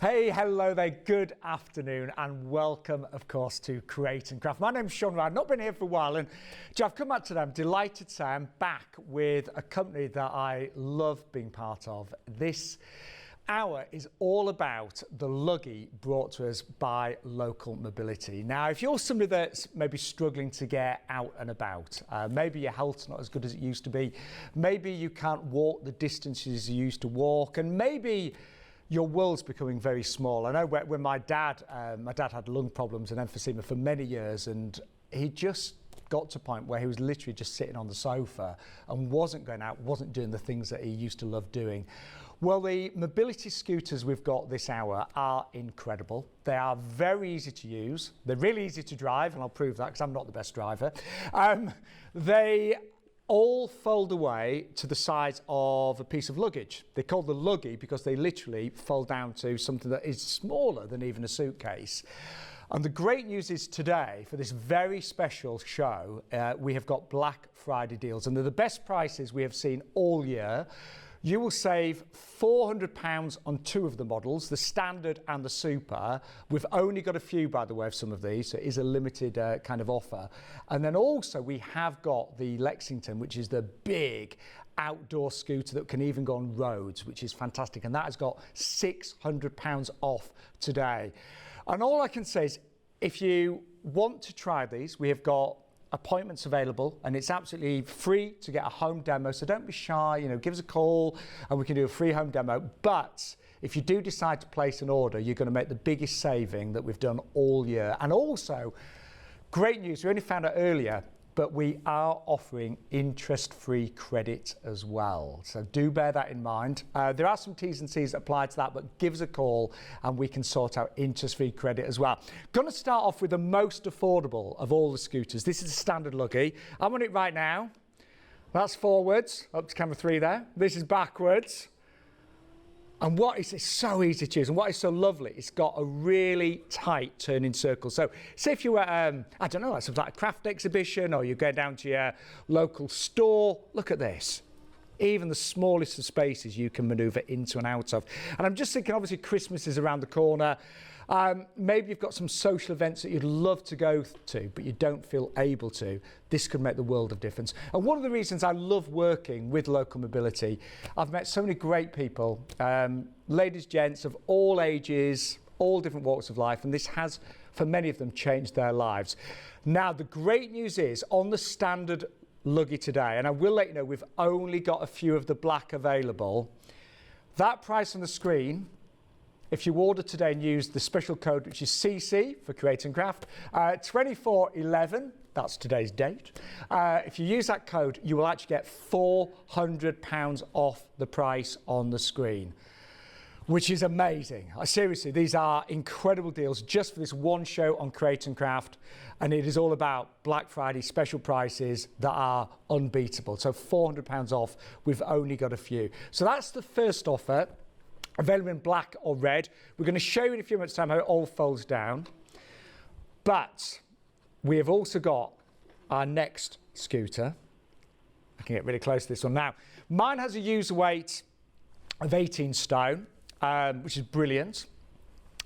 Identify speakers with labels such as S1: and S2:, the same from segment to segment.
S1: Hey, hello there, good afternoon and welcome, of course, to Create and Craft. My name's Sean. I've not been here for a while and I've come back today. I'm delighted to say I'm back with a company that I love being part of. This hour is all about the Luggie brought to us by Local Mobility. Now, if you're somebody that's maybe struggling to get out and about, maybe your health's not as good as it used to be, maybe you can't walk the distances you used to walk, and maybe your world's becoming very small. I know when my dad had lung problems and emphysema for many years, and he just got to a point where he was literally just sitting on the sofa and wasn't going out, wasn't doing the things that he used to love doing. Well, the mobility scooters we've got this hour are incredible. They are very easy to use. They're really easy to drive, and I'll prove that because I'm not the best driver. They all fold away to the size of a piece of luggage. They're called the Luggie because they literally fold down to something that is smaller than even a suitcase. And the great news is today, for this very special show, we have got Black Friday deals, and they're the best prices we have seen all year. You will save £400 on two of the models, the Standard and the Super. We've only got a few, by the way, of some of these, so it is a limited kind of offer. And then also we have got the Lexington, which is the big outdoor scooter that can even go on roads, which is fantastic. And that has got £600 off today. And all I can say is, if you want to try these, we have got appointments available, and it's absolutely free to get a home demo, so don't be shy, give us a call and we can do a free home demo. But if you do decide to place an order, you're going to make the biggest saving that we've done all year. And also, great news, we only found out earlier, but we are offering interest-free credit as well. So do bear that in mind. There are some T's and C's that apply to that, but give us a call and we can sort out interest-free credit as well. Going to start off with the most affordable of all the scooters. This is a Standard Luggie. I'm on it right now. That's forwards, up to camera 3 there. This is backwards. And it's so easy to use, and what is so lovely, it's got a really tight turning circle. So say if you were, I don't know, like something like a craft exhibition, or you go down to your local store, look at this. Even the smallest of spaces you can manoeuvre into and out of. And I'm just thinking, obviously Christmas is around the corner. Maybe you've got some social events that you'd love to go to, but you don't feel able to. This could make the world of difference. And one of the reasons I love working with Local Mobility, I've met so many great people, ladies, gents of all ages, all different walks of life, and this has, for many of them, changed their lives. Now, the great news is, on the Standard Luggie today, and I will let you know, we've only got a few of the black available. That price on the screen, if you order today and use the special code, which is CC for Create and Craft, 2411, that's today's date. If you use that code, you will actually get £400 off the price on the screen, which is amazing. Seriously, these are incredible deals just for this one show on Create and Craft, and it is all about Black Friday special prices that are unbeatable. So £400 off, we've only got a few. So that's the first offer, available in black or red. We're going to show you in a few minutes' time how it all folds down. But we have also got our next scooter. I can get really close to this one now. Mine has a user weight of 18 stone, which is brilliant.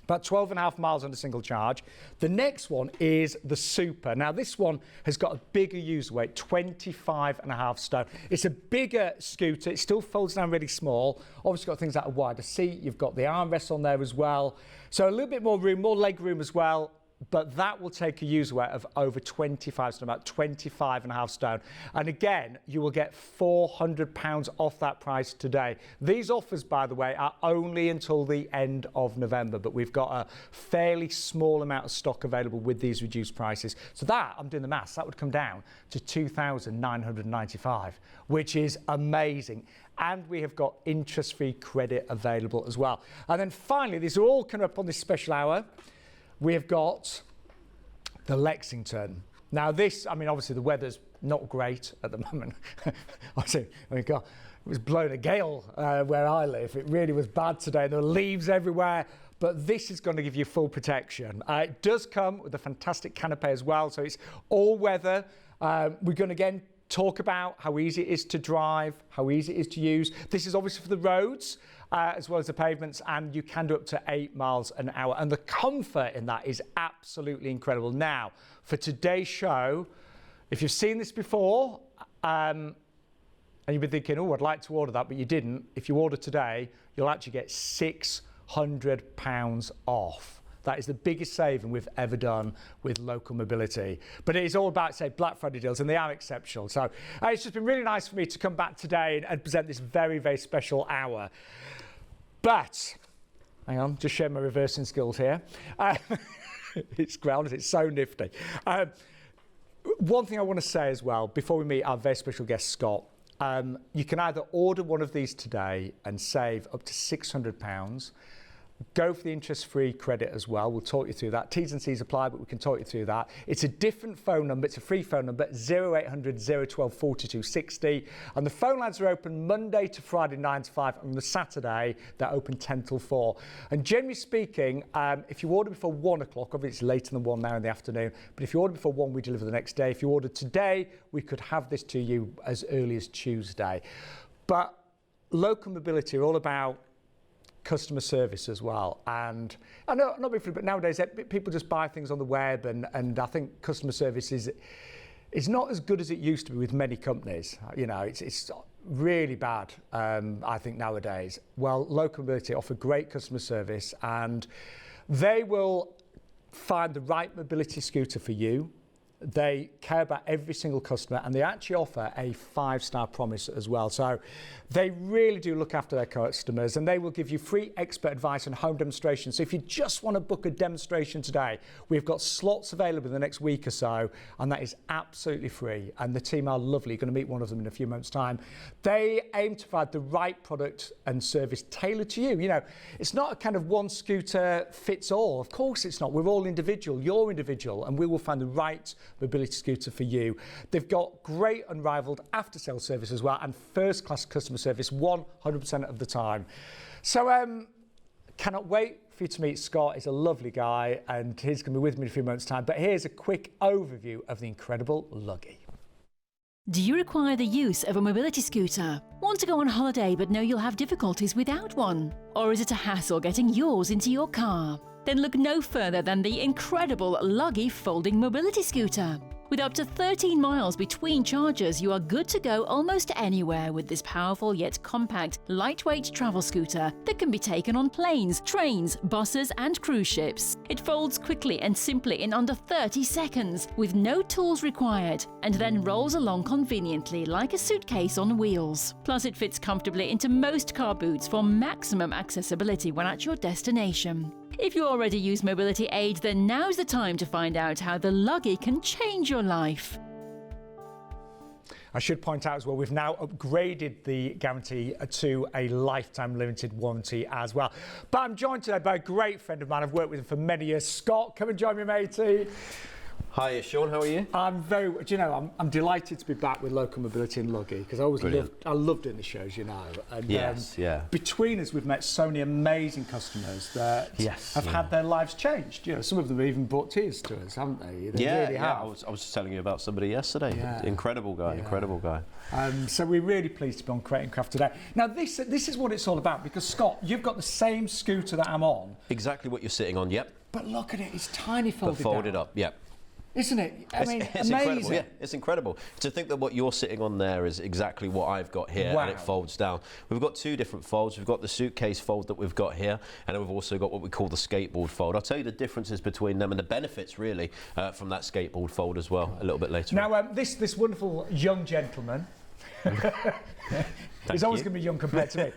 S1: About 12.5 miles on a single charge. The next one is the Super. Now this one has got a bigger user weight, 25.5 stone. It's a bigger scooter. It still folds down really small. Obviously got things like a wider seat. You've got the armrests on there as well. So a little bit more room, more leg room as well. But that will take a user weight of over 25 stone, about 25.5 stone. And again, you will get £400 off that price today. These offers, by the way, are only until the end of November, but we've got a fairly small amount of stock available with these reduced prices. So that, I'm doing the maths, that would come down to £2,995, which is amazing. And we have got interest-free credit available as well. And then finally, these are all coming up on this special hour. We have got the Lexington. Now this, obviously the weather's not great at the moment. It was blowing a gale where I live. It really was bad today. There were leaves everywhere, but this is going to give you full protection. It does come with a fantastic canopy as well, so it's all weather. We're going to again talk about how easy it is to drive, how easy it is to use. This is obviously for the roads as well as the pavements, and you can do up to 8 miles an hour. And the comfort in that is absolutely incredible. Now, for today's show, if you've seen this before, and you've been thinking, oh, I'd like to order that, but you didn't, if you order today, you'll actually get £600 off. That is the biggest saving we've ever done with local mobility. But it is all about, say, Black Friday deals, and they are exceptional. So it's just been really nice for me to come back today and present this very, very special hour. But, hang on, just showing my reversing skills here. It's grounded, it's so nifty. One thing I want to say as well, before we meet our very special guest, Scott, you can either order one of these today and save up to £600. Go for the interest-free credit as well. We'll talk you through that. T's and C's apply, but we can talk you through that. It's a different phone number. It's a free phone number, 0800 012 4260. And the phone lines are open Monday to Friday, 9 to 5. And on the Saturday, they're open 10 till 4. And generally speaking, if you order before 1 o'clock, obviously it's later than 1 now in the afternoon, but if you order before 1, we deliver the next day. If you order today, we could have this to you as early as Tuesday. But local mobility are all about customer service as well, and I know not being free, but nowadays people just buy things on the web, and I think customer service is not as good as it used to be with many companies. You know, it's really bad, I think, nowadays. Well, local mobility offer great customer service, and they will find the right mobility scooter for you. They care about every single customer, and they actually offer a 5-star promise as well. So they really do look after their customers, and they will give you free expert advice and home demonstrations. So if you just want to book a demonstration today, we've got slots available in the next week or so, and that is absolutely free. And the team are lovely. You're going to meet one of them in a few moments' time. They aim to provide the right product and service tailored to you. You know, it's not a kind of one scooter fits all. Of course it's not. We're all individual. You're individual, and we will find the right mobility scooter for you. They've got great unrivaled after-sales service as well, and first-class customer service 100% of the time. So cannot wait for you to meet Scott. He's a lovely guy, and he's going to be with me in a few moments' time. But here's a quick overview of the incredible Luggie.
S2: Do you require the use of a mobility scooter? Want to go on holiday but know you'll have difficulties without one? Or is it a hassle getting yours into your car? Then look no further than the incredible Luggie folding mobility scooter. With up to 13 miles between charges, you are good to go almost anywhere with this powerful yet compact, lightweight travel scooter that can be taken on planes, trains, buses and cruise ships. It folds quickly and simply in under 30 seconds with no tools required, and then rolls along conveniently like a suitcase on wheels. Plus it fits comfortably into most car boots for maximum accessibility when at your destination. If you already use mobility aid, then now's the time to find out how the Luggie can change your life.
S1: I should point out as well, we've now upgraded the guarantee to a lifetime limited warranty as well. But I'm joined today by a great friend of mine. I've worked with him for many years. Scott, come and join me, matey.
S3: Hi, Sean. How are you?
S1: I'm very, do you know, I'm delighted to be back with local mobility and Luggie, because I loved doing the shows, you know. And,
S3: yes, yeah.
S1: Between us, we've met so many amazing customers that have had their lives changed. You know, some of them have even brought tears to us, haven't they? They really have.
S3: I was just telling you about somebody yesterday. Yeah. Incredible guy, incredible guy.
S1: So we're really pleased to be on Create and Craft today. Now, this is what it's all about, because Scott, you've got the same scooter that I'm on.
S3: Exactly what you're sitting on. Yep.
S1: But look at it; it's tiny folded
S3: But folded up. Yep.
S1: Isn't it? I mean,
S3: it's
S1: amazing.
S3: Incredible. Yeah, it's incredible. To think that what you're sitting on there is exactly what I've got here, and it folds down. We've got two different folds. We've got the suitcase fold that we've got here, and then we've also got what we call the skateboard fold. I'll tell you the differences between them and the benefits, really, from that skateboard fold as well, a little bit later
S1: now,
S3: on.
S1: This wonderful young gentleman, he's always going to be young compared to me.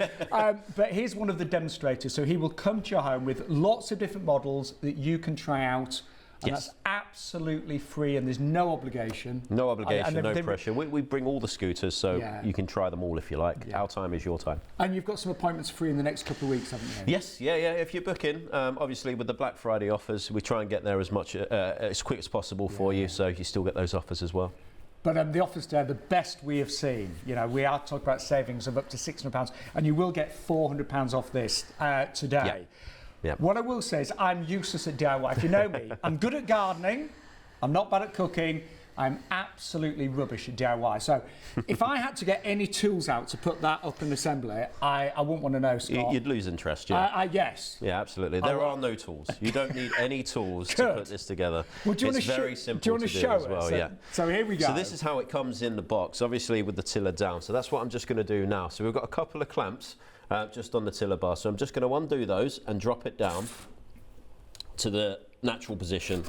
S1: But he's one of the demonstrators, so he will come to your home with lots of different models that you can try out. And that's absolutely free, and there's no obligation.
S3: No obligation, no pressure. We bring all the scooters, so you can try them all if you like. Yeah. Our time is your time. And you've got some appointments free in the next couple of weeks, haven't you? Yes, yeah. If you book in, obviously with the Black Friday offers, we try and get there as quick as possible for you, so you still get those offers as well. But the offers today are the best we have seen. You know, we are talking about savings of up to £600, and you will get £400 off this today. Yeah. Yep. What I will say is I'm useless at DIY. If you know me, I'm good at gardening, I'm not bad at cooking,
S1: I'm absolutely rubbish at DIY. So if I had to get any tools out to put that up and assemble it, I wouldn't want to know, Scott.
S3: You'd lose interest, yeah.
S1: Yes.
S3: Yeah, absolutely. There are no tools. You don't need any tools to put this together.
S1: Well,
S3: it's very simple to do as well, yeah.
S1: So here we go.
S3: So this is how it comes in the box, obviously with the tiller down. So that's what I'm just going to do now. So we've got a couple of clamps just on the tiller bar. So I'm just going to undo those and drop it down to the natural position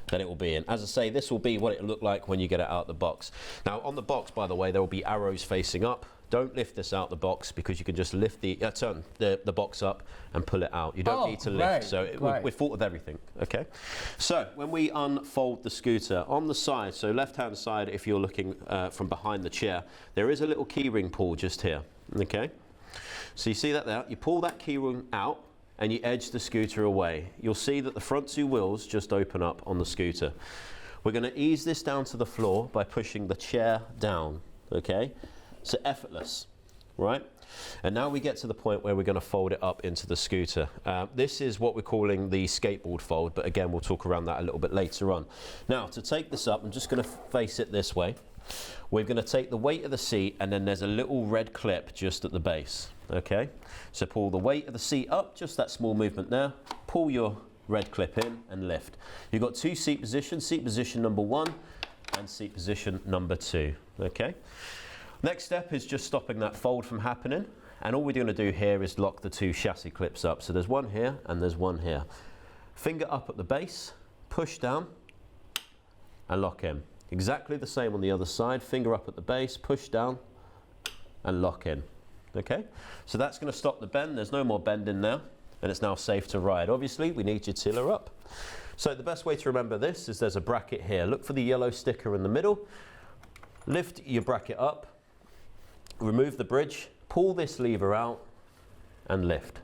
S3: that it will be in. As I say, this will be what it'll look like when you get it out of the box. Now on the box, by the way, there will be arrows facing up. Don't lift this out the box because you can just lift turn the box up and pull it out. You don't need to lift. So we've thought of everything. Okay. So when we unfold the scooter on the side, so left-hand side, if you're looking from behind the chair, there is a little keyring pull just here. Okay. So you see that there? You pull that keyring out and you edge the scooter away. You'll see that the front two wheels just open up on the scooter. We're going to ease this down to the floor by pushing the chair down, okay? So effortless, right? And now we get to the point where we're going to fold it up into the scooter. This is what we're calling the skateboard fold, but again, we'll talk around that a little bit later on. Now, to take this up, I'm just going to face it this way. We're going to take the weight of the seat, and then there's a little red clip just at the base. Okay, so pull the weight of the seat up, just that small movement there, pull your red clip in and lift. You've got two seat position number 1 and seat position number 2. Okay, next step is just stopping that fold from happening, and all we're going to do here is lock the two chassis clips up. So there's one here and there's one here. Finger up at the base, push down and lock in. Exactly the same on the other side, finger up at the base, push down and lock in. Okay, so that's going to stop the bend. There's no more bending now, and it's now safe to ride. Obviously, we need your tiller up. So the best way to remember this is there's a bracket here. Look for the yellow sticker in the middle. Lift your bracket up, remove the bridge, pull this lever out, and lift.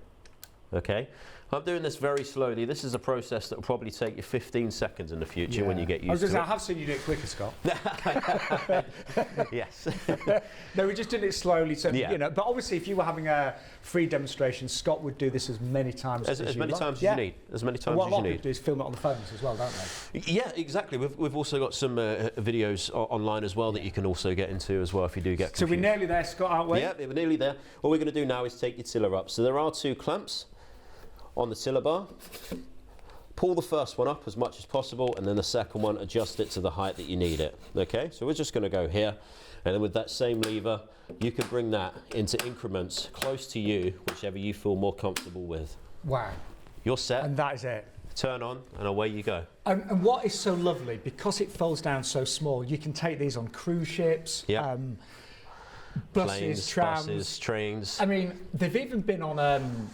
S3: Okay, I'm doing this very slowly. This is a process that will probably take you 15 seconds in the future when you get used to it.
S1: I have seen you do it quicker, Scott.
S3: Yes.
S1: No, we just did it slowly. So, you know, but obviously if you were having a free demonstration, Scott would do this as many times as
S3: many times as you need. As many times as you need.
S1: What a lot of people do is film it on the phones as well, don't they?
S3: Yeah, exactly. We've also got some videos online as well that you can also get into as well if you do get confused.
S1: So we're nearly there, Scott, aren't we?
S3: Yeah, we're nearly there. What we're going to do now is take your tiller up. So there are two clamps on the tiller bar. Pull the first one up as much as possible, and then the second one, adjust it to the height that you need it. Okay, so we're just going to go here, and then with that same lever, you can bring that into increments close to you, whichever you feel more comfortable with.
S1: Wow.
S3: You're set.
S1: And that is it.
S3: Turn on, and away you go.
S1: And what is so lovely, because it folds down so small, you can take these on cruise ships, buses,
S3: planes,
S1: trams,
S3: buses, trains.
S1: I mean, they've even been on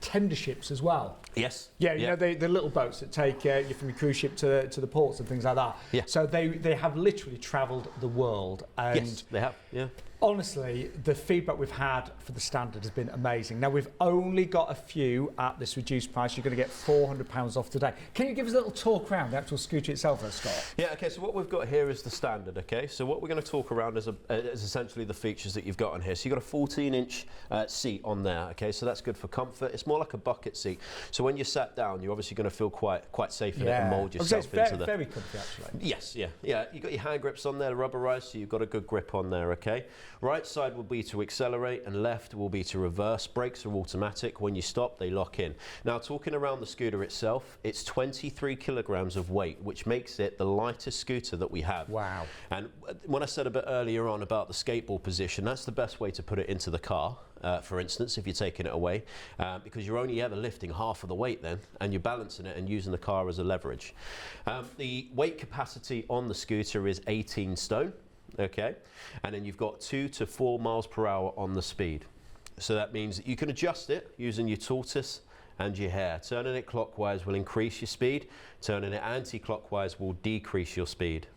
S1: tender ships as well.
S3: Yes.
S1: Yeah, you know, the little boats that take you from your cruise ship to the ports and things like that.
S3: Yeah.
S1: So they have literally travelled the world. And
S3: yes, they have, yeah.
S1: Honestly, the feedback we've had for the Standard has been amazing. Now, we've only got a few at this reduced price. You're going to get £400 off today. Can you give us a little talk around the actual scooter itself there, Scott?
S3: Yeah, okay, so what we've got here is the Standard, okay? So what we're going to talk around is essentially the features that you've got on here. So you've got a 14-inch seat on there, okay? So that's good for comfort. It's more like a bucket seat. So when you're sat down, you're obviously going to feel quite safe in it and mould yourself into the...
S1: very comfy, actually.
S3: Yes, yeah. You've got your hand grips on there, rubberized, so you've got a good grip on there, okay? Right side will be to accelerate and left will be to reverse. Brakes are automatic. When you stop, they lock in. Now, talking around the scooter itself, it's 23 kilograms of weight, which makes it the lightest scooter that we have.
S1: Wow.
S3: And when I said a bit earlier on about the skateboard position, that's the best way to put it into the car, for instance, if you're taking it away, because you're only ever lifting half of the weight then, and you're balancing it and using the car as a leverage. The weight capacity on the scooter is 18 stone. Okay, and then you've got 2 to 4 miles per hour on the speed. So that means that you can adjust it using your tortoise and your hair. Turning it clockwise will increase your speed. Turning it anti-clockwise will decrease your speed.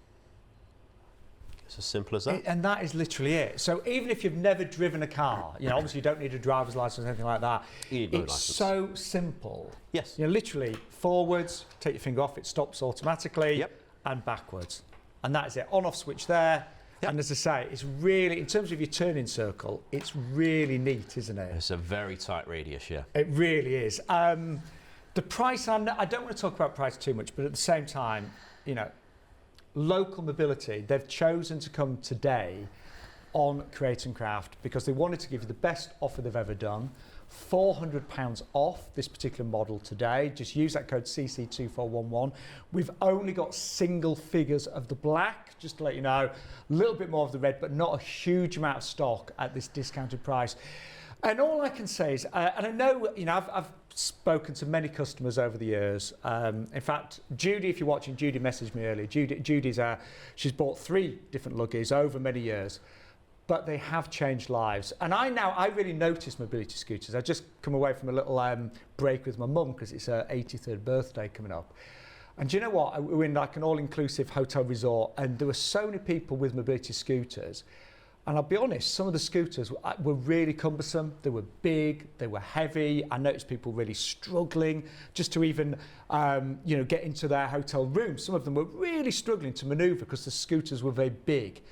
S3: It's as simple as that.
S1: And that is literally it. So even if you've never driven a car, you know, obviously you don't need a driver's license or anything like that.
S3: You need no
S1: it's
S3: license.
S1: So simple.
S3: Yes.
S1: You know, literally forwards, take your finger off, it stops automatically.
S3: Yep.
S1: And backwards. And that is it. On-off switch there. Yep. And as I say, it's really, in terms of your turning circle, it's really neat, isn't it?
S3: It's a very tight radius, yeah.
S1: It really is. The price, I don't want to talk about price too much, but at the same time, you know, local mobility, they've chosen to come today on Create and Craft because they wanted to give you the best offer they've ever done. £400 off this particular model today. Just use that code CC2411. We've only got single figures of the black, just to let you know, a little bit more of the red, but not a huge amount of stock at this discounted price. And all I can say is, and I know, I've spoken to many customers over the years. In fact, Judy, if you're watching, Judy messaged me earlier. Judy's she's bought 3 different Luggies over many years. But they have changed lives. And I really notice mobility scooters. I just come away from a little break with my mum because it's her 83rd birthday coming up. And do you know what? We were in like an all-inclusive hotel resort and there were so many people with mobility scooters. And I'll be honest, some of the scooters were really cumbersome. They were big, they were heavy. I noticed people really struggling just to even get into their hotel room. Some of them were really struggling to maneuver because the scooters were very big.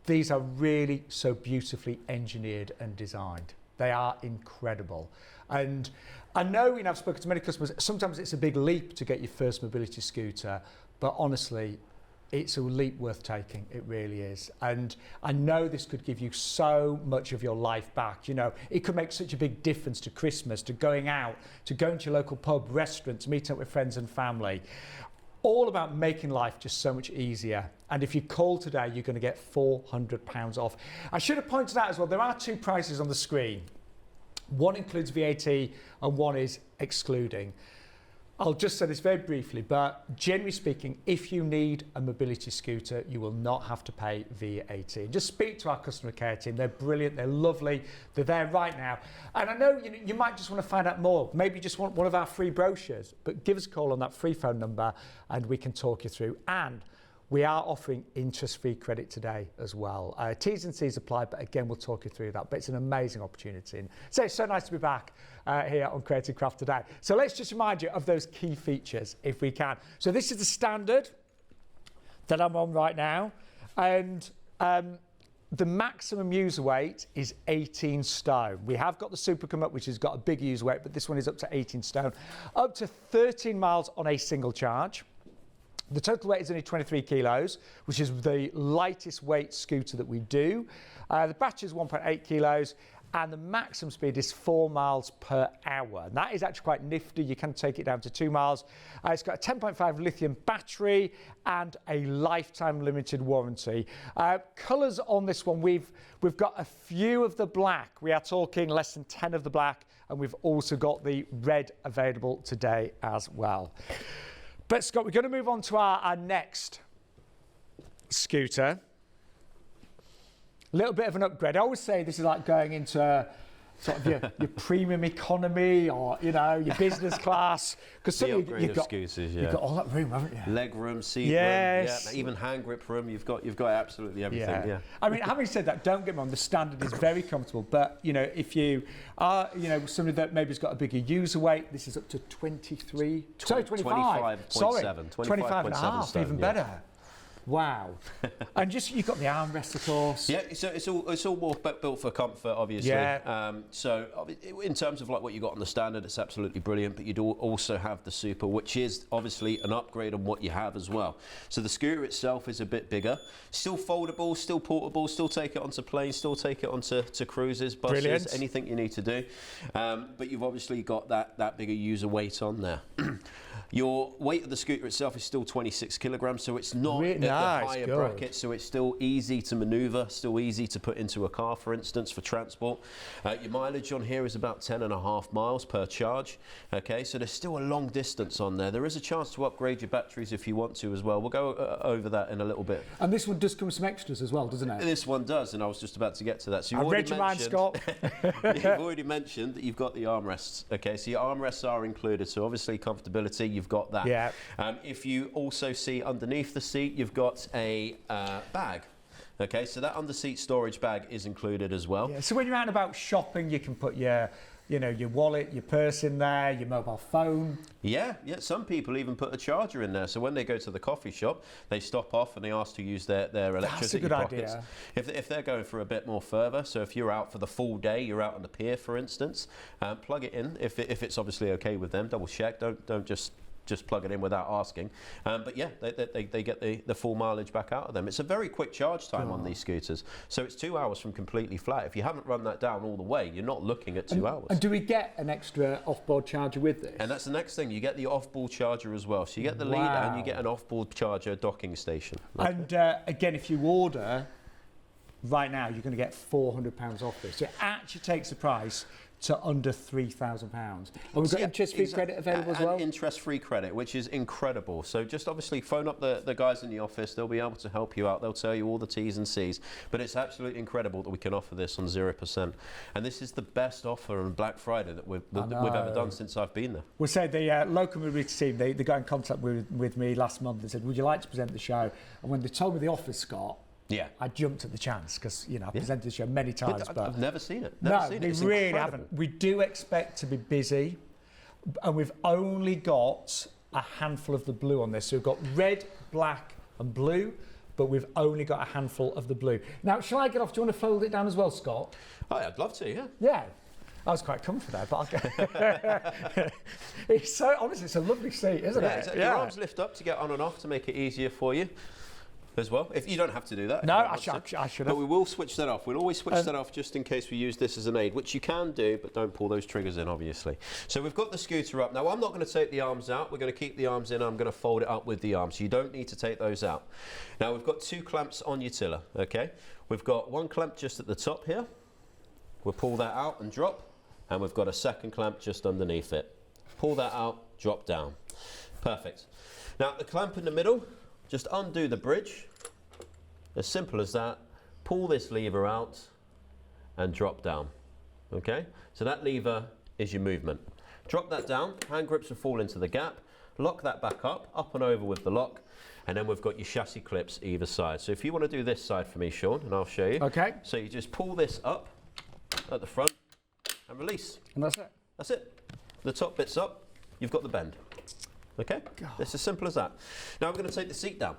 S1: These are really so beautifully engineered and designed. They are incredible. And I know, I've spoken to many customers, sometimes it's a big leap to get your first mobility scooter, but honestly, it's a leap worth taking. It really is. And I know this could give you so much of your life back. It could make such a big difference to Christmas, to going out, to going to your local pub, restaurant, to meeting up with friends and family. All about making life just so much easier. And if you call today, you're going to get £400 off. I should have pointed out as well, there are 2 prices on the screen. One includes VAT and one is excluding. I'll just say this very briefly, but generally speaking, if you need a mobility scooter, you will not have to pay VAT. Just speak to our customer care team. They're brilliant, they're lovely, they're there right now. And I know you might just want to find out more. Maybe you just want one of our free brochures, but give us a call on that free phone number and we can talk you through. And we are offering interest-free credit today as well. T's and C's apply, but again, we'll talk you through that. But it's an amazing opportunity. And so it's so nice to be back here on Create and Craft today. So let's just remind you of those key features, if we can. So this is the standard that I'm on right now. And the maximum user weight is 18 stone. We have got the Super come up, which has got a big user weight, but this one is up to 18 stone. Up to 13 miles on a single charge. The total weight is only 23 kilos, which is the lightest weight scooter that we do. The battery is 1.8 kilos, and the maximum speed is 4 miles per hour. And that is actually quite nifty. You can take it down to 2 miles. It's got a 10.5 lithium battery and a lifetime limited warranty. Colours on this one, we've got a few of the black. We are talking less than 10 of the black, and we've also got the red available today as well. But Scott, we're going to move on to our next scooter. A little bit of an upgrade. I always say this is like going into sort of your premium economy or, your business class. Because
S3: you've got scooters,
S1: you've got all that room, haven't you?
S3: Leg room, seat room, yeah, even hand grip room. You've got absolutely everything, yeah.
S1: I mean, having said that, don't get me wrong, the standard is very comfortable. But, if you are, somebody that maybe has got a bigger user weight, this is up to 25. Sorry, 25. 25 and a half, even better. Wow. And you've got the armrest, of course.
S3: Yeah, so it's all more built for comfort, obviously.
S1: Yeah.
S3: So in terms of like what you got on the standard, it's absolutely brilliant, but you do also have the Super, which is obviously an upgrade on what you have as well. So the scooter itself is a bit bigger, still foldable, still portable, still take it onto planes, still take it onto cruises, buses, brilliant. Anything you need to do. But you've obviously got that bigger user weight on there. Your weight of the scooter itself is still 26 kilograms, so it's not
S1: really
S3: at the higher bracket, so it's still easy to maneuver, still easy to put into a car, for instance, for transport. Your mileage on here is about 10.5 miles per charge. Okay, so there's still a long distance on there. There is a chance to upgrade your batteries if you want to as well. We'll go over that in a little bit.
S1: And this one does come with some extras as well, doesn't it?
S3: This one does, and I was just about to get to that. So
S1: I read your mind, Scott.
S3: You've already mentioned that you've got the armrests. Okay, so your armrests are included, so obviously comfortability, you've got that.
S1: Yeah.
S3: If you also see underneath the seat, you've got a bag. Okay, so that under-seat storage bag is included as well.
S1: Yeah, so when you're out and about shopping, you can put your wallet, your purse in there, your mobile phone.
S3: Yeah, some people even put a charger in there. So when they go to the coffee shop, they stop off and they ask to use their electricity pockets.
S1: That's a good idea.
S3: If they're going for a bit more further, so if you're out for the full day, you're out on the pier, for instance, plug it in. If it's obviously okay with them, double check. Don't just just plug it in without asking. But yeah, they get the full mileage back out of them. It's a very quick charge time on these scooters. So it's 2 hours from completely flat. If you haven't run that down all the way, you're not looking at 2 hours.
S1: And do we get an extra off-board charger with this?
S3: And that's the next thing. You get the off-board charger as well. So you get the lead and you get an off-board charger docking station. Okay. And
S1: again, if you order right now, you're going to get £400 off this. So it actually takes the price to under £3,000. And we've got interest-free credit available as well?
S3: Interest-free credit, which is incredible. So just obviously phone up the guys in the office. They'll be able to help you out. They'll tell you all the T's and C's. But it's absolutely incredible that we can offer this on 0%. And this is the best offer on Black Friday that we've ever done since I've been there.
S1: We'll say the local mobility team, they got in contact with me last month. They said, would you like to present the show? And when they told me the offer, Scott, I jumped at the chance because, you know, I've presented the show many times. But
S3: I've never seen it.
S1: No, we really haven't. We do expect to be busy, and we've only got a handful of the blue on this. So we've got red, black and blue, but we've only got a handful of the blue. Now, shall I get off? Do you want to fold it down as well, Scott?
S3: Oh, I'd love to, yeah.
S1: Yeah. I was quite comfy there, but I'll get it's so, honestly, it's a lovely seat, isn't it?
S3: Exactly. Your arms lift up to get on and off to make it easier for you as well. If you don't have to do that.
S1: No, I should have.
S3: But we will switch that off. We'll always switch that off just in case we use this as an aid, which you can do, but don't pull those triggers in, obviously. So we've got the scooter up. Now, I'm not going to take the arms out. We're going to keep the arms in. I'm going to fold it up with the arms. So you don't need to take those out. Now, we've got 2 clamps on your tiller, okay? We've got 1 clamp just at the top here. We'll pull that out and drop. And we've got a 2nd clamp just underneath it. Pull that out, drop down. Perfect. Now, the clamp in the middle, just undo the bridge. As simple as that. Pull this lever out and drop down. Okay? So that lever is your movement. Drop that down, hand grips will fall into the gap. Lock that back up and over with the lock. And then we've got your chassis clips either side. So if you want to do this side for me, Sean, and I'll show you. Okay. So you just pull this up at the front and release.
S1: And that's it?
S3: That's it. The top bit's up, you've got the bend. Okay? God. It's as simple as that. Now we're going to take the seat down.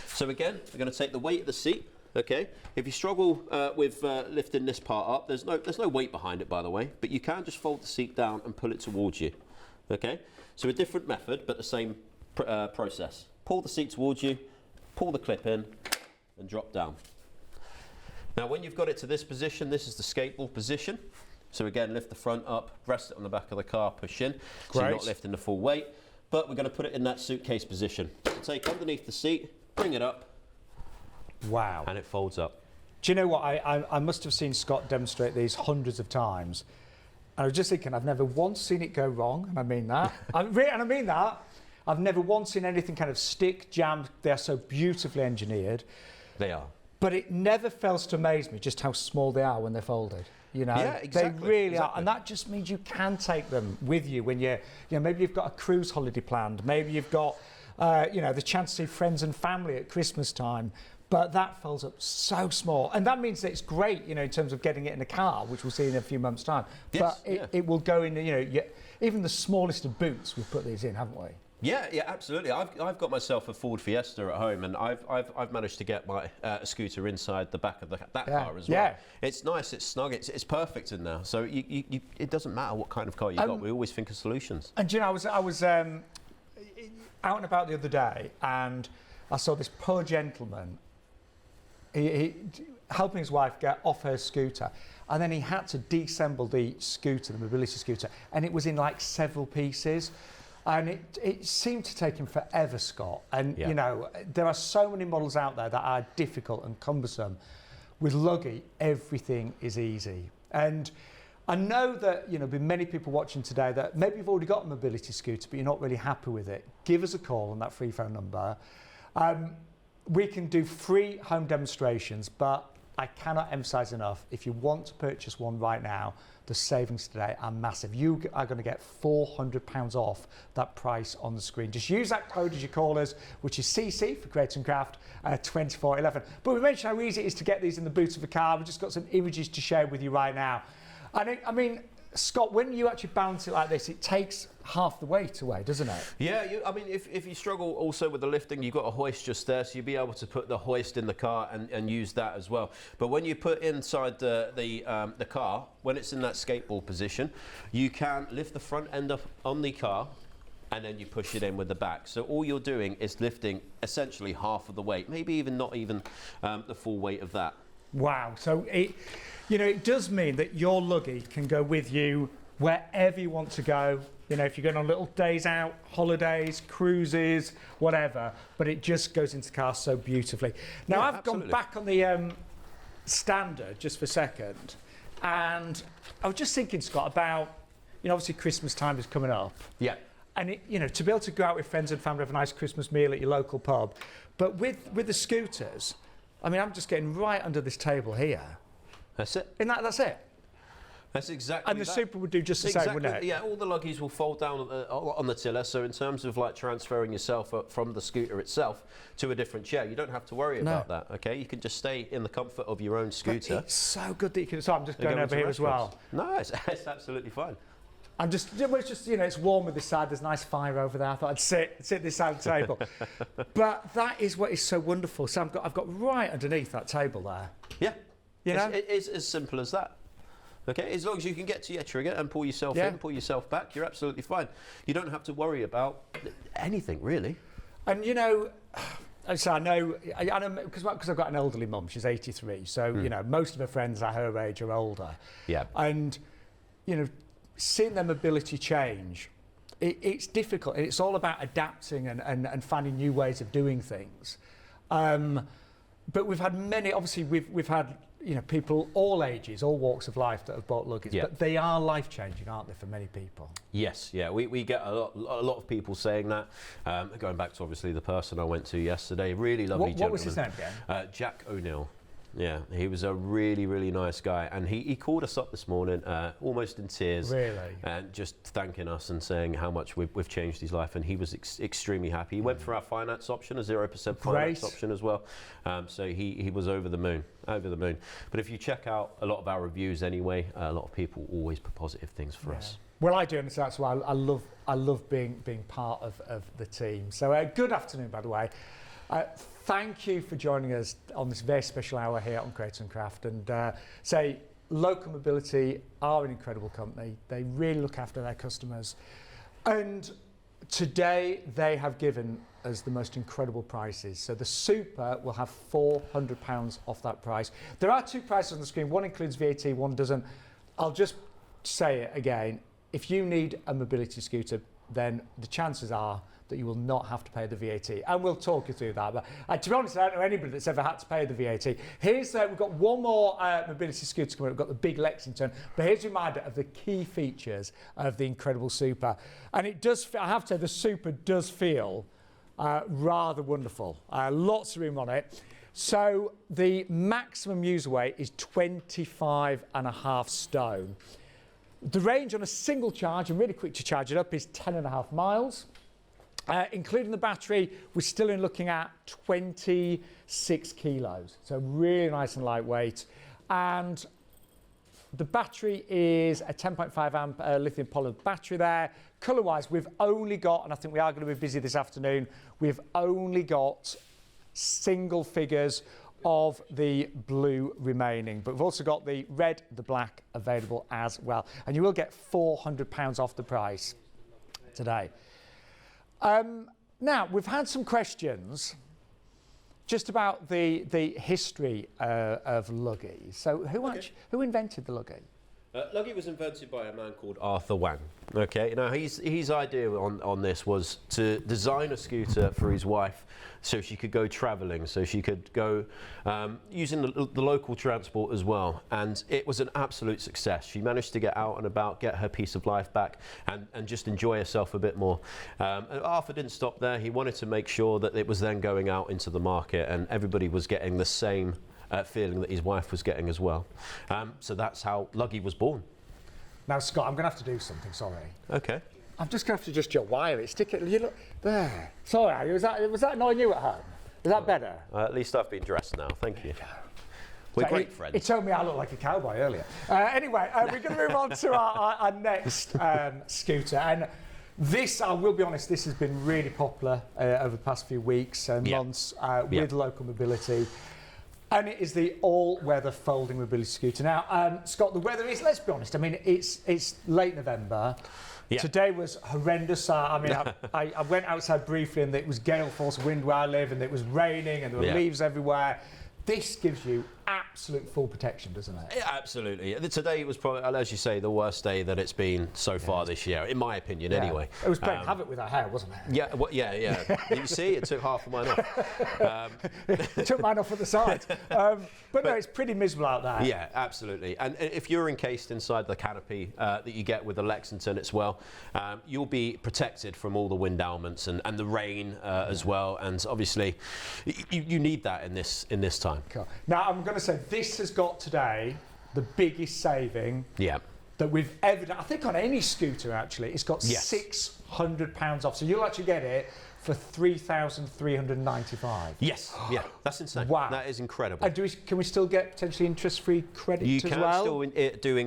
S3: So again, we're going to take the weight of the seat. Okay? If you struggle with lifting this part up, there's no weight behind it, by the way, but you can just fold the seat down and pull it towards you. Okay? So a different method, but the same process. Pull the seat towards you, pull the clip in, and drop down. Now when you've got it to this position, this is the skateboard position. So again, lift the front up, rest it on the back of the car, push in. So you're not lifting the full weight, but we're going to put it in that suitcase position. So take underneath the seat, bring it up.
S1: Wow.
S3: And it folds up.
S1: Do you know what? I must have seen Scott demonstrate these hundreds of times. And I was just thinking, I've never once seen it go wrong, and I mean that. I mean that. I've never once seen anything kind of stick, jammed. They're so beautifully engineered.
S3: They are.
S1: But it never fails to amaze me just how small they are when they're folded. You know,
S3: yeah, exactly,
S1: they really are, and that just means you can take them with you when maybe you've got a cruise holiday planned, maybe you've got, the chance to see friends and family at Christmas time. But that folds up so small, and that means that it's great, in terms of getting it in a car, which we'll see in a few months' time. Yes, but it will go in, even the smallest of boots. We've put these in, haven't we?
S3: Yeah, absolutely. I've got myself a Ford Fiesta at home, and I've managed to get my scooter inside the back of that car as well. Yeah. It's nice, it's snug, it's perfect in there. So it doesn't matter what kind of car you got. We always think of solutions.
S1: And I was out and about the other day, and I saw this poor gentleman. He helping his wife get off her scooter, and then he had to deassemble the scooter, the mobility scooter, and it was in like several pieces. And it seemed to take him forever, Scott. And, there are so many models out there that are difficult and cumbersome. With Luggie, everything is easy. And I know that, there'll be many people watching today that maybe you've already got a mobility scooter, but you're not really happy with it. Give us a call on that free phone number. We can do free home demonstrations, but I cannot emphasize enough, if you want to purchase one right now, the savings today are massive. You are going to get £400 off that price on the screen. Just use that code as you call us, which is CC for Create and Craft 2411. But we mentioned how easy it is to get these in the boot of a car. We've just got some images to share with you right now. I mean, Scott, when you actually balance it like this, it takes half the weight away, doesn't it?
S3: Yeah, if you struggle also with the lifting, you've got a hoist just there, so you'll be able to put the hoist in the car and use that as well. But when you put inside the car, when it's in that skateboard position, you can lift the front end up on the car, and then you push it in with the back. So all you're doing is lifting essentially half of the weight, maybe even not even the full weight of that.
S1: Wow. So it does mean that your Luggie can go with you wherever you want to go. If you're going on little days out, holidays, cruises, whatever, but it just goes into the car so beautifully. Now, I've gone back on the standard just for a second, and I was just thinking, Scott, about, obviously Christmas time is coming up.
S3: Yeah.
S1: And, to be able to go out with friends and family, have a nice Christmas meal at your local pub. But with the scooters, I mean, I'm just getting right under this table here.
S3: That's it.
S1: That's it.
S3: That's exactly.
S1: And the Super would do just the same, wouldn't it?
S3: Yeah, all the Luggies will fold down on the tiller. So in terms of like transferring yourself from the scooter itself to a different chair, you don't have to worry about that. Okay, you can just stay in the comfort of your own scooter.
S1: But it's so good that you can. So I'm just going over here as well.
S3: No, it's absolutely fine.
S1: It's warm with this side. There's a nice fire over there. I thought I'd sit this side of the table. But that is what is so wonderful. So I've got right underneath that table there.
S3: Yeah. It is as simple as that. Okay, as long as you can get to your trigger and pull yourself in, pull yourself back, you're absolutely fine. You don't have to worry about anything, really. And
S1: so I know because I've got an elderly mum. She's 83, so most of her friends are her age or older.
S3: Yeah.
S1: And seeing their mobility change, it's difficult, and it's all about adapting and finding new ways of doing things. But we've had many. Obviously, we've had people all ages, all walks of life that have bought Luggies, but they are life-changing, aren't they, for many people?
S3: Yes, yeah, we get a lot of people saying that. Going back to obviously the person I went to yesterday, really lovely gentleman.
S1: What was his name again?
S3: Jack O'Neill. Yeah, he was a really, really nice guy, and he called us up this morning, almost in tears, and just thanking us and saying how much we've changed his life, and he was extremely happy. He went for our finance option, a 0% finance option as well, so he was over the moon. But if you check out a lot of our reviews anyway, a lot of people always put positive things for us.
S1: Well, I do, and so that's why I love being part of the team. So good afternoon, by the way. Thank you for joining us on this very special hour here on Create and Craft. And Local Mobility are an incredible company. They really look after their customers. And today they have given us the most incredible prices. So the Super will have £400 off that price. There are two prices on the screen. One includes VAT, one doesn't. I'll just say it again. If you need a mobility scooter, then the chances are that you will not have to pay the VAT, and we'll talk you through that. But to be honest, I don't know anybody that's ever had to pay the VAT. We've got one more mobility scooter coming up. We've got the big Lexington, but here's a reminder of the key features of the incredible Super. And it does, I have to say, the Super does feel rather wonderful. Lots of room on it. So the maximum user weight is 25.5 stone. The range on a single charge, and really quick to charge it up, is 10.5 miles. Including the battery, we're still looking at 26 kilos. So really nice and lightweight. And the battery is a 10.5 amp lithium polymer battery there. Colour-wise, we've only got, and I think we are going to be busy this afternoon, we've only got single figures of the blue remaining. But we've also got the red, the black available as well. And you will get £400 off the price today. Now, we've had some questions just about the history of Luggie. So who invented the Luggie?
S3: Luggie was invented by a man called Arthur Wang. Okay, now his idea on this was to design a scooter for his wife so she could go travelling, so she could go using the local transport as well. And it was an absolute success. She managed to get out and about, get her piece of life back, and just enjoy herself a bit more. And Arthur didn't stop there. He wanted to make sure that it was then going out into the market and everybody was getting the same feeling that his wife was getting as well. So that's how Luggie was born.
S1: Now, Scott, I'm going to have to do something, sorry.
S3: Okay.
S1: I'm just going to have to just wire it, stick it, you look, there. Sorry, was that annoying you at home? Is that better?
S3: At least I've been dressed now, thank you. We're great friends.
S1: It told me I looked like a cowboy earlier. Anyway, we're going to move on to our next scooter. And this, I will be honest, this has been really popular over the past few weeks and months with Local Mobility. And it is the all-weather folding mobility scooter. Now, Scott, the weather is, let's be honest, I mean, it's late November. Yeah. Today was horrendous. I mean, I went outside briefly and it was gale force wind where I live and it was raining and there were leaves everywhere. This gives you absolute full protection, doesn't it?
S3: Yeah, absolutely. Today it was probably, as you say, the worst day that it's been so far this year, in my opinion, anyway.
S1: It was playing havoc with our hair, wasn't it?
S3: Yeah, well, yeah. You see, it took half of mine off.
S1: It took mine off at the side. But no, it's pretty miserable out there.
S3: Yeah, absolutely. And if you're encased inside the canopy that you get with the Lexington as well, you'll be protected from all the wind elements and the rain as well. And obviously, you need that in this time.
S1: Cool. Now, I'm going to say this has got today the biggest saving that we've ever done. I think on any scooter, actually, it's got £600 off. So you'll actually get it for $3,395.
S3: Yes, that's insane.
S1: Wow,
S3: that is incredible.
S1: And can we still get potentially interest-free credit as well?
S3: You can still do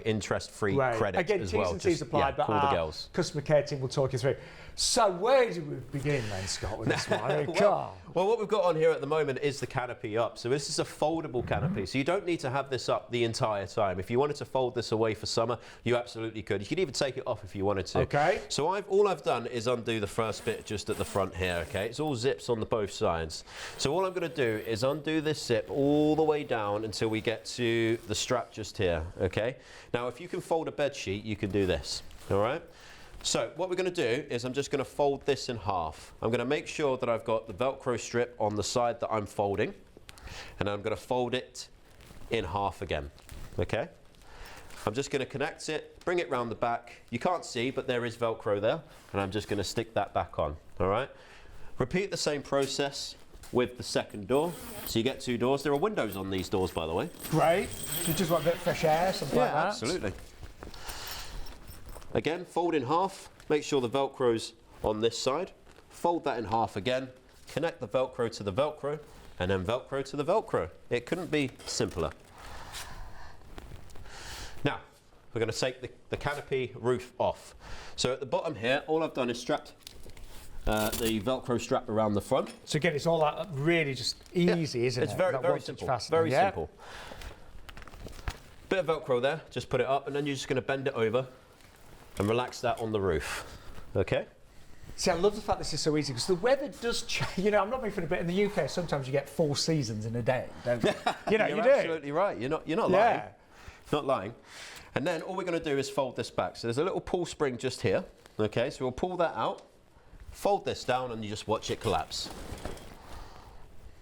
S3: interest-free credit
S1: again,
S3: as well.
S1: Again, T's apply, but
S3: call the girls.
S1: Customer care team will talk you through. So where do we begin then, Scott, with this one?
S3: Well, what we've got on here at the moment is the canopy up. So this is a foldable canopy. So you don't need to have this up the entire time. If you wanted to fold this away for summer, you absolutely could. You could even take it off if you wanted to.
S1: Okay.
S3: So all I've done is undo the first bit just at the front here, okay? It's all zips on both sides. So all I'm going to do is undo this zip all the way down until we get to the strap just here, okay? Now, if you can fold a bed sheet, you can do this, all right? So what we're going to do is I'm just going to fold this in half. I'm going to make sure that I've got the Velcro strip on the side that I'm folding, and I'm going to fold it in half again, okay? I'm just going to connect it, bring it round the back. You can't see, but there is Velcro there, and I'm just going to stick that back on, all right? Repeat the same process with the second door. So you get two doors. There are windows on these doors, by the way.
S1: Great. So you just want a bit of fresh air, something like that?
S3: Yeah, absolutely. Again, fold in half, make sure the Velcro's on this side, fold that in half again, connect the Velcro to the Velcro, and then Velcro to the Velcro. It couldn't be simpler. Now, we're going to take the canopy roof off. So at the bottom here, all I've done is strapped the Velcro strap around the front.
S1: So again, it's all really just easy, isn't it?
S3: It's very simple. Very simple. Bit of Velcro there, just put it up, and then you're just going to bend it over and relax that on the roof, okay?
S1: See, I love the fact this is so easy because the weather does change. You know, I'm not making a bit in the UK. Sometimes you get 4 seasons in a day, don't you? You know,
S3: you're
S1: you do.
S3: Absolutely right. You're not lying. Not lying. And then all we're going to do is fold this back. So there's a little pull spring just here, okay? So we'll pull that out, fold this down, and you just watch it collapse.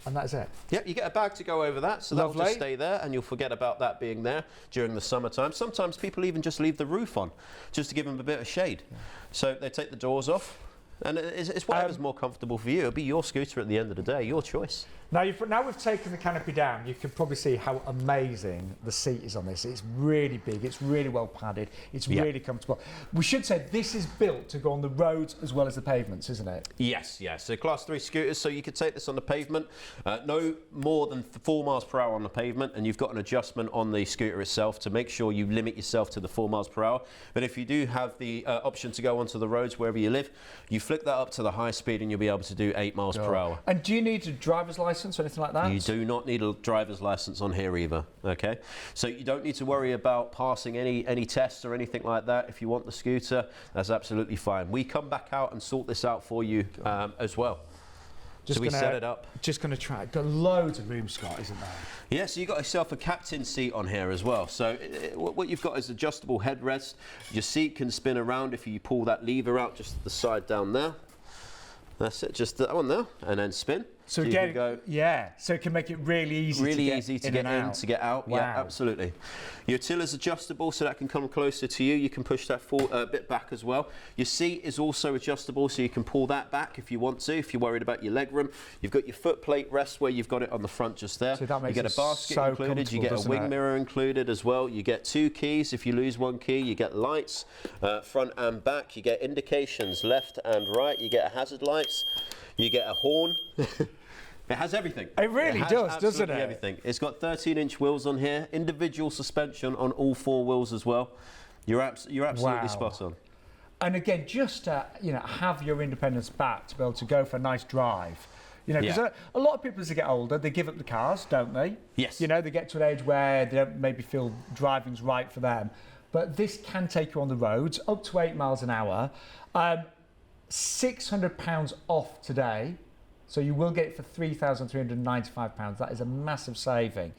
S1: And that's it?
S3: Yep, you get a bag to go over that, so that'll just stay there, and you'll forget about that being there during the summertime. Sometimes people even just leave the roof on, just to give them a bit of shade. Yeah. So they take the doors off, and it's whatever's more comfortable for you. It'll be your scooter at the end of the day, your choice. Now
S1: we've taken the canopy down, you can probably see how amazing the seat is on this. It's really big, it's really well padded, it's really comfortable. We should say this is built to go on the roads as well as the pavements, isn't it?
S3: Yes. So class 3 scooters, so you could take this on the pavement, no more than 4 miles per hour on the pavement, and you've got an adjustment on the scooter itself to make sure you limit yourself to the 4 miles per hour. But if you do have the option to go onto the roads wherever you live, you flick that up to the high speed and you'll be able to do 8 miles per hour.
S1: And do you need a driver's license or anything like that?
S3: You do not need a driver's license on here either, okay? So you don't need to worry about passing any tests or anything like that. If you want the scooter, that's absolutely fine. We come back out and sort this out for you as well. So we set it up.
S1: Just going to try. Got loads of room, Scott, isn't there?
S3: Yeah, so you've got yourself a captain seat on here as well. So what you've got is adjustable headrest. Your seat can spin around if you pull that lever out just the side down there. That's it, just that one there, and then spin.
S1: So again, so it can make it really easy to get in,
S3: to get out.
S1: Wow.
S3: Yeah, absolutely. Your tiller's adjustable, so that can come closer to you. You can push that bit back as well. Your seat is also adjustable, so you can pull that back if you want to, if you're worried about your leg room. You've got your foot plate rest where you've got it on the front just there.
S1: So that makes
S3: you get a basket included, you get a wing mirror included as well. You get 2 keys. If you lose 1 key, you get lights, front and back. You get indications left and right. You get a hazard lights. You get a horn. It has everything.
S1: It really does, doesn't it?
S3: Everything. It's got 13-inch wheels on here, individual suspension on all 4 wheels as well. You're absolutely spot on.
S1: And again, just to have your independence back to be able to go for a nice drive. You know, because a lot of people as they get older, they give up the cars, don't they?
S3: Yes.
S1: You know, they get to an age where they don't maybe feel driving's right for them. but this can take you on the roads up to 8 miles an hour. £600 off today, so you will get it for £3,395. That is a massive saving.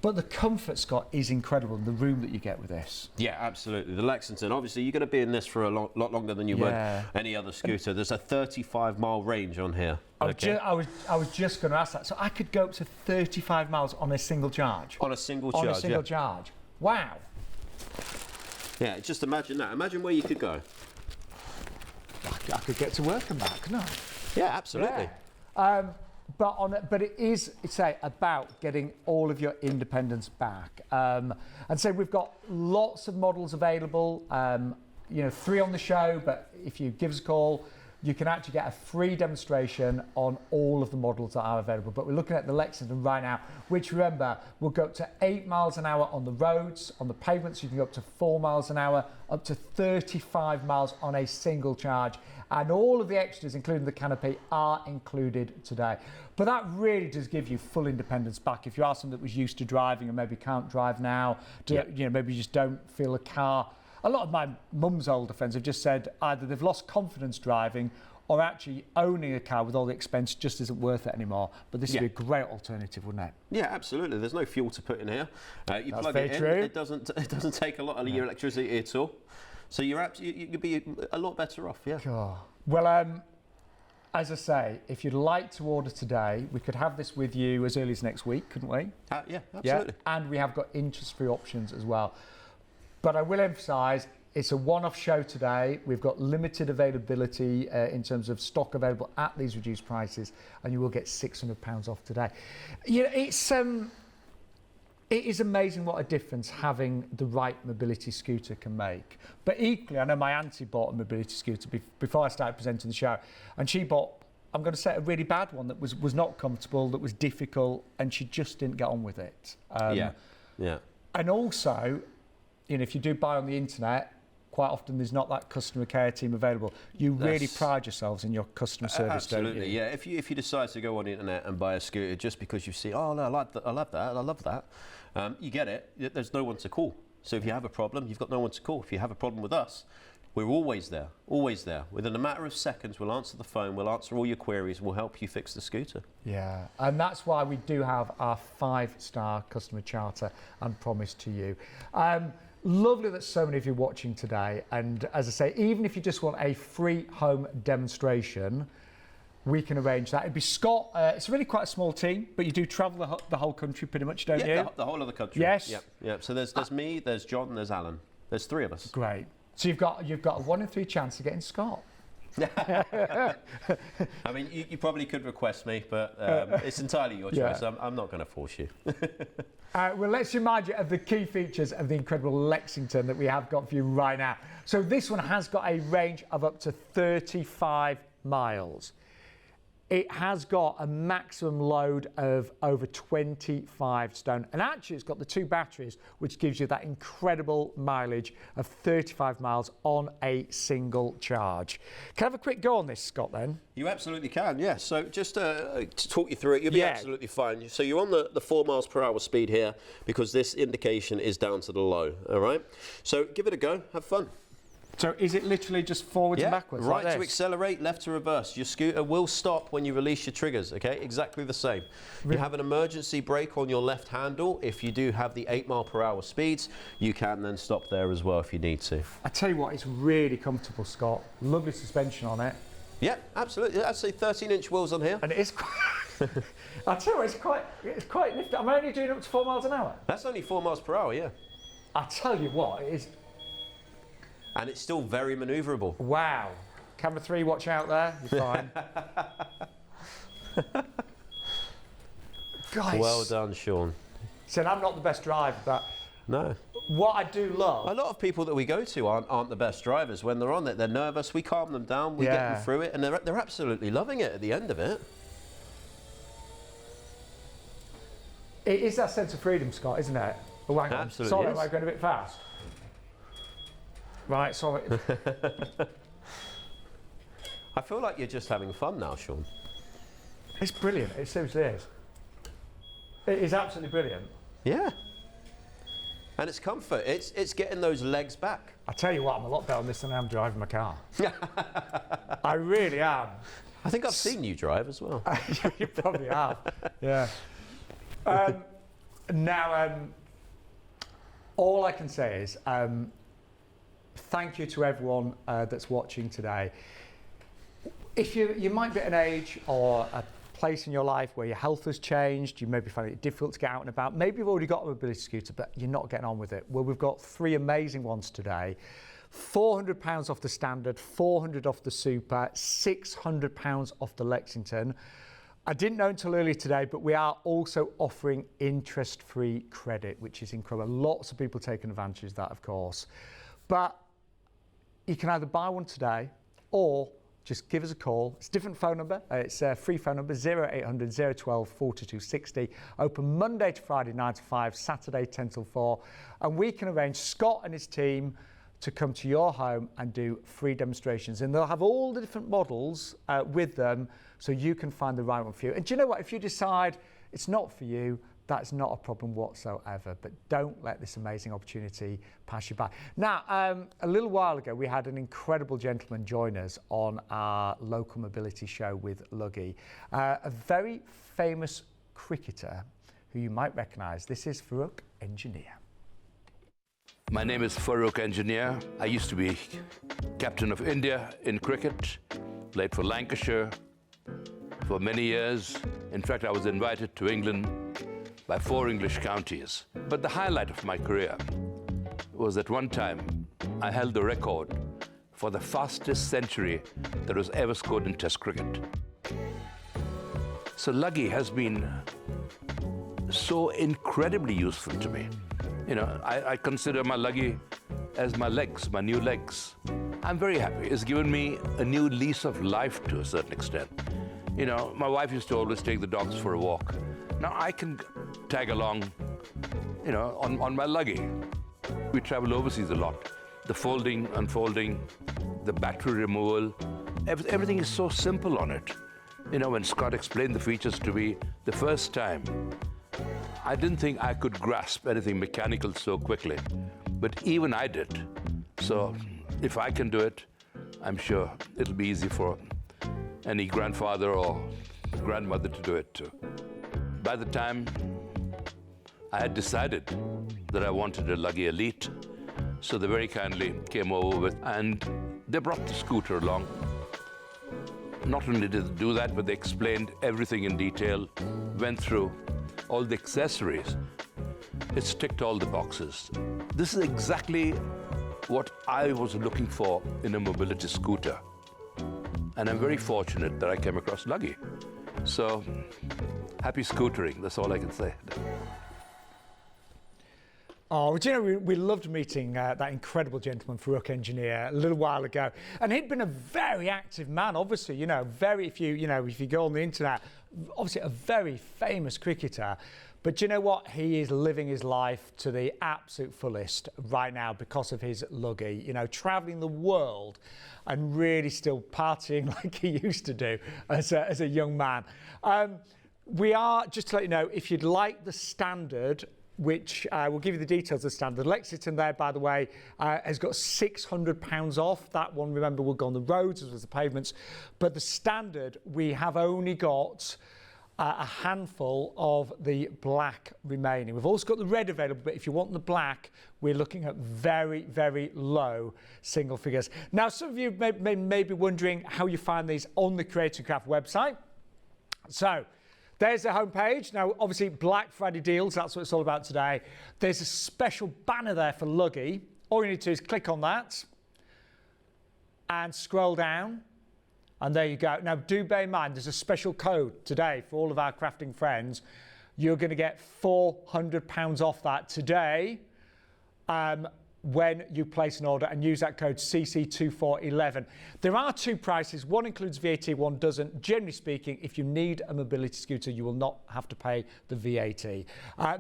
S1: But the comfort, Scott, is incredible, the room that you get with this.
S3: Yeah, absolutely. The Lexington, obviously, you're going to be in this for a lot longer than you would any other scooter. There's a 35-mile range on here.
S1: I was just going to ask that. So I could go up to 35 miles on a single charge?
S3: On a single charge,
S1: On a single charge. Wow.
S3: Yeah, just imagine that. Imagine where you could go.
S1: I could get to work and back, couldn't I?
S3: Yeah, absolutely.
S1: Yeah. But it is, say, about getting all of your independence back. And so we've got lots of models available. 3 on the show, but if you give us a call, you can actually get a free demonstration on all of the models that are available. But we're looking at the Lexington right now, which, remember, will go up to 8 miles an hour on the roads. On the pavements, you can go up to 4 miles an hour, up to 35 miles on a single charge. And all of the extras, including the canopy, are included today. But that really does give you full independence back. If you are someone that was used to driving and maybe can't drive now, maybe you just don't feel a car. A lot of my mum's older friends have just said either they've lost confidence driving or actually owning a car with all the expense just isn't worth it anymore. But this would be a great alternative, wouldn't it?
S3: Yeah, absolutely. There's no fuel to put in here. You
S1: That's
S3: plug
S1: very
S3: it in.
S1: True.
S3: It doesn't take a lot of your electricity at all. So you'd be a lot better off. Yeah.
S1: Oh. Well, as I say, if you'd like to order today, we could have this with you as early as next week, couldn't we?
S3: Yeah, absolutely.
S1: Yeah? And we have got interest-free options as well. But I will emphasise, it's a one-off show today. We've got limited availability in terms of stock available at these reduced prices, and you will get £600 off today. It is amazing what a difference having the right mobility scooter can make. But equally, I know my auntie bought a mobility scooter before I started presenting the show, and she bought, I'm going to say, a really bad one that was not comfortable, that was difficult, and she just didn't get on with it.
S3: Yeah.
S1: And also, if you do buy on the internet, quite often there's not that customer care team available. You really pride yourselves in your customer service,
S3: absolutely,
S1: don't you?
S3: Yeah. If you decide to go on the internet and buy a scooter just because you see, oh no, I love that, you get it. There's no one to call. So if you have a problem, you've got no one to call. If you have a problem with us, we're always there, always there. Within a matter of seconds, we'll answer the phone, we'll answer all your queries, we'll help you fix the scooter.
S1: Yeah, and that's why we do have our 5-star customer charter and promise to you. Lovely that so many of you are watching today, and as I say, even if you just want a free home demonstration, we can arrange that. It'd be Scott. It's really quite a small team, but you do travel the whole country pretty much, don't you?
S3: The whole of the country.
S1: Yes.
S3: Yep. So there's me, there's John, and there's Alan. There's 3 of us.
S1: Great. So you've got a 1 in 3 chance of getting Scott.
S3: I mean, you probably could request me, but it's entirely your choice. I'm not going to force you.
S1: Well, let's remind you of the key features of the incredible Lexington that we have got for you right now. So this one has got a range of up to 35 miles. It has got a maximum load of over 25 stone. And actually, it's got the 2 batteries, which gives you that incredible mileage of 35 miles on a single charge. Can I have a quick go on this, Scott, then?
S3: You absolutely can, yeah. So just to talk you through it, you'll be absolutely fine. So you're on the 4 miles per hour speed here because this indication is down to the low, all right? So give it a go, have fun.
S1: So is it literally just forwards and backwards?
S3: Right
S1: like
S3: to accelerate, left to reverse. Your scooter will stop when you release your triggers, okay? Exactly the same. You have an emergency brake on your left handle. If you do have the 8 mile per hour speeds, you can then stop there as well if you need to.
S1: I tell you what, it's really comfortable, Scott. Lovely suspension on it.
S3: Yeah, absolutely. I'd say 13-inch wheels on here.
S1: And it is quite... I tell you what, it's quite nifty. I'm only doing up to 4 miles an hour.
S3: That's only 4 miles per hour, yeah.
S1: I tell you what, it is...
S3: And it's still very manoeuvrable.
S1: Wow. Camera 3, watch out there. You're fine. Guys.
S3: Well done, Sean.
S1: So I'm not the best driver, but...
S3: No.
S1: What I do love...
S3: A lot of people that we go to aren't the best drivers. When they're on it, they're nervous. We calm them down. We get them through it. And they're absolutely loving it at the end of it.
S1: It is that sense of freedom, Scott, isn't it? Oh, hang on.
S3: Absolutely.
S1: Sorry, am I going a bit fast? Right, sorry.
S3: I feel like you're just having fun now, Sean.
S1: It's brilliant. It seriously is. It is absolutely brilliant.
S3: Yeah. And it's comfort. It's getting those legs back.
S1: I tell you what, I'm a lot better on this than I am driving my car. I really am.
S3: I think I've seen you drive as well.
S1: You probably have, yeah. Now, all I can say is thank you to everyone that's watching today. If you might be at an age or a place in your life where your health has changed, you maybe find it difficult to get out and about, maybe you've already got a mobility scooter but you're not getting on with it. Well, we've got 3 amazing ones today. £400 off the Standard, £400 off the Super, £600 off the Lexington. I didn't know until earlier today, but we are also offering interest-free credit, which is incredible. Lots of people taking advantage of that, of course. But you can either buy one today or just give us a call. It's a different phone number. It's a free phone number, 0800 012 4260. Open Monday to Friday, 9 to 5, Saturday, 10 till 4. And we can arrange Scott and his team to come to your home and do free demonstrations. And they'll have all the different models with them so you can find the right one for you. And do you know what? If you decide it's not for you, that's not a problem whatsoever. But don't let this amazing opportunity pass you by. Now, a little while ago, we had an incredible gentleman join us on our local mobility show with Luggie, a very famous cricketer who you might recognise. This is Farooq Engineer.
S4: My name is Farooq Engineer. I used to be captain of India in cricket, played for Lancashire for many years. In fact, I was invited to England by 4 English counties. But the highlight of my career was at one time I held the record for the fastest century that was ever scored in Test cricket. So Luggie has been so incredibly useful to me. You know, I consider my Luggie as my legs, my new legs. I'm very happy. It's given me a new lease of life to a certain extent. You know, my wife used to always take the dogs for a walk. Now I can tag along, you know, on my Luggie. We travel overseas a lot. The folding, unfolding, the battery removal, everything is so simple on it. You know, when Scott explained the features to me the first time, I didn't think I could grasp anything mechanical so quickly, but even I did. So if I can do it, I'm sure it'll be easy for any grandfather or grandmother to do it too. By the time I had decided that I wanted a Luggie Elite, so they very kindly came over with, and they brought the scooter along. Not only did they do that, but they explained everything in detail, went through all the accessories. It's ticked all the boxes. This is exactly what I was looking for in a mobility scooter. And I'm very fortunate that I came across Luggie. So, happy scootering, that's all I can say.
S1: Oh, do you know, we loved meeting that incredible gentleman, Farooq Engineer, a little while ago. And he'd been a very active man, obviously, you know, if you go on the internet, obviously a very famous cricketer. But do you know what? He is living his life to the absolute fullest right now because of his Luggie, you know, travelling the world and really still partying like he used to do as a young man. We are, just to let you know, if you'd like the Standard, which will give you the details of the Standard. Lexington there, by the way, has got £600 off. That one, remember, will go on the roads as well as the pavements. But the Standard, we have only got a handful of the black remaining. We've also got the red available, but if you want the black, we're looking at very, very low single figures. Now, some of you may be wondering how you find these on the Create and Craft website. So, there's the homepage. Now, obviously, Black Friday deals, that's what it's all about today. There's a special banner there for Luggie. All you need to do is click on that and scroll down. And there you go. Now, do bear in mind, there's a special code today for all of our crafting friends. You're going to get £400 off that today when you place an order, and use that code CC2411. There are 2 prices. One includes VAT, one doesn't. Generally speaking, if you need a mobility scooter, you will not have to pay the VAT.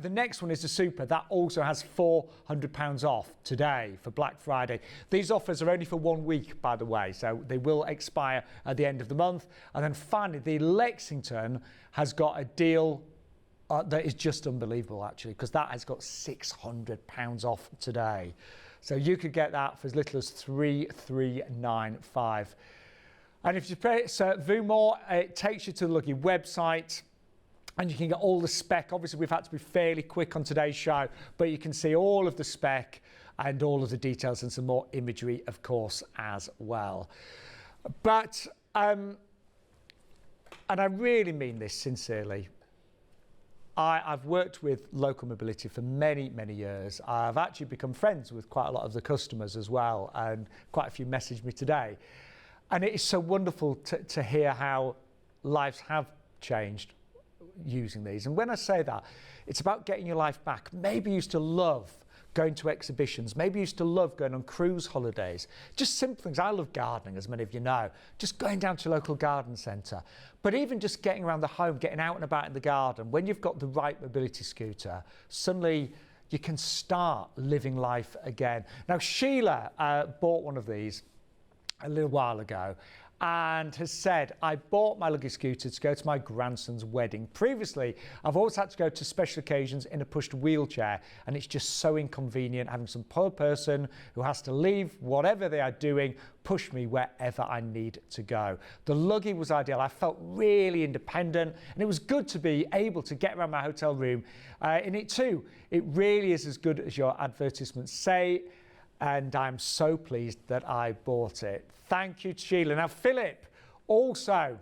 S1: The next one is the Super. That also has £400 off today for Black Friday. These offers are only for 1 week, by the way, so they will expire at the end of the month. And then finally, the Lexington has got a deal that is just unbelievable, actually, because that has got £600 off today. So you could get that for as little as $3,395. And if you pay Vumore, it takes you to the Luggie website, and you can get all the spec. Obviously, we've had to be fairly quick on today's show, but you can see all of the spec and all of the details and some more imagery, of course, as well. But, and I really mean this sincerely, I've worked with local mobility for many, many years. I've actually become friends with quite a lot of the customers as well, and quite a few messaged me today. And it is so wonderful to hear how lives have changed using these. And when I say that, it's about getting your life back. Maybe you used to love going to exhibitions. Maybe you used to love going on cruise holidays. Just simple things. I love gardening, as many of you know. Just going down to a local garden centre. But even just getting around the home, getting out and about in the garden, when you've got the right mobility scooter, suddenly you can start living life again. Now, Sheila bought one of these a little while ago and has said, I bought my Luggie scooter to go to my grandson's wedding. Previously, I've always had to go to special occasions in a pushed wheelchair, and it's just so inconvenient having some poor person who has to leave whatever they are doing, push me wherever I need to go. The Luggie was ideal. I felt really independent, and it was good to be able to get around my hotel room in it too. It really is as good as your advertisements say, and I'm so pleased that I bought it. Thank you, Sheila. Now, Philip also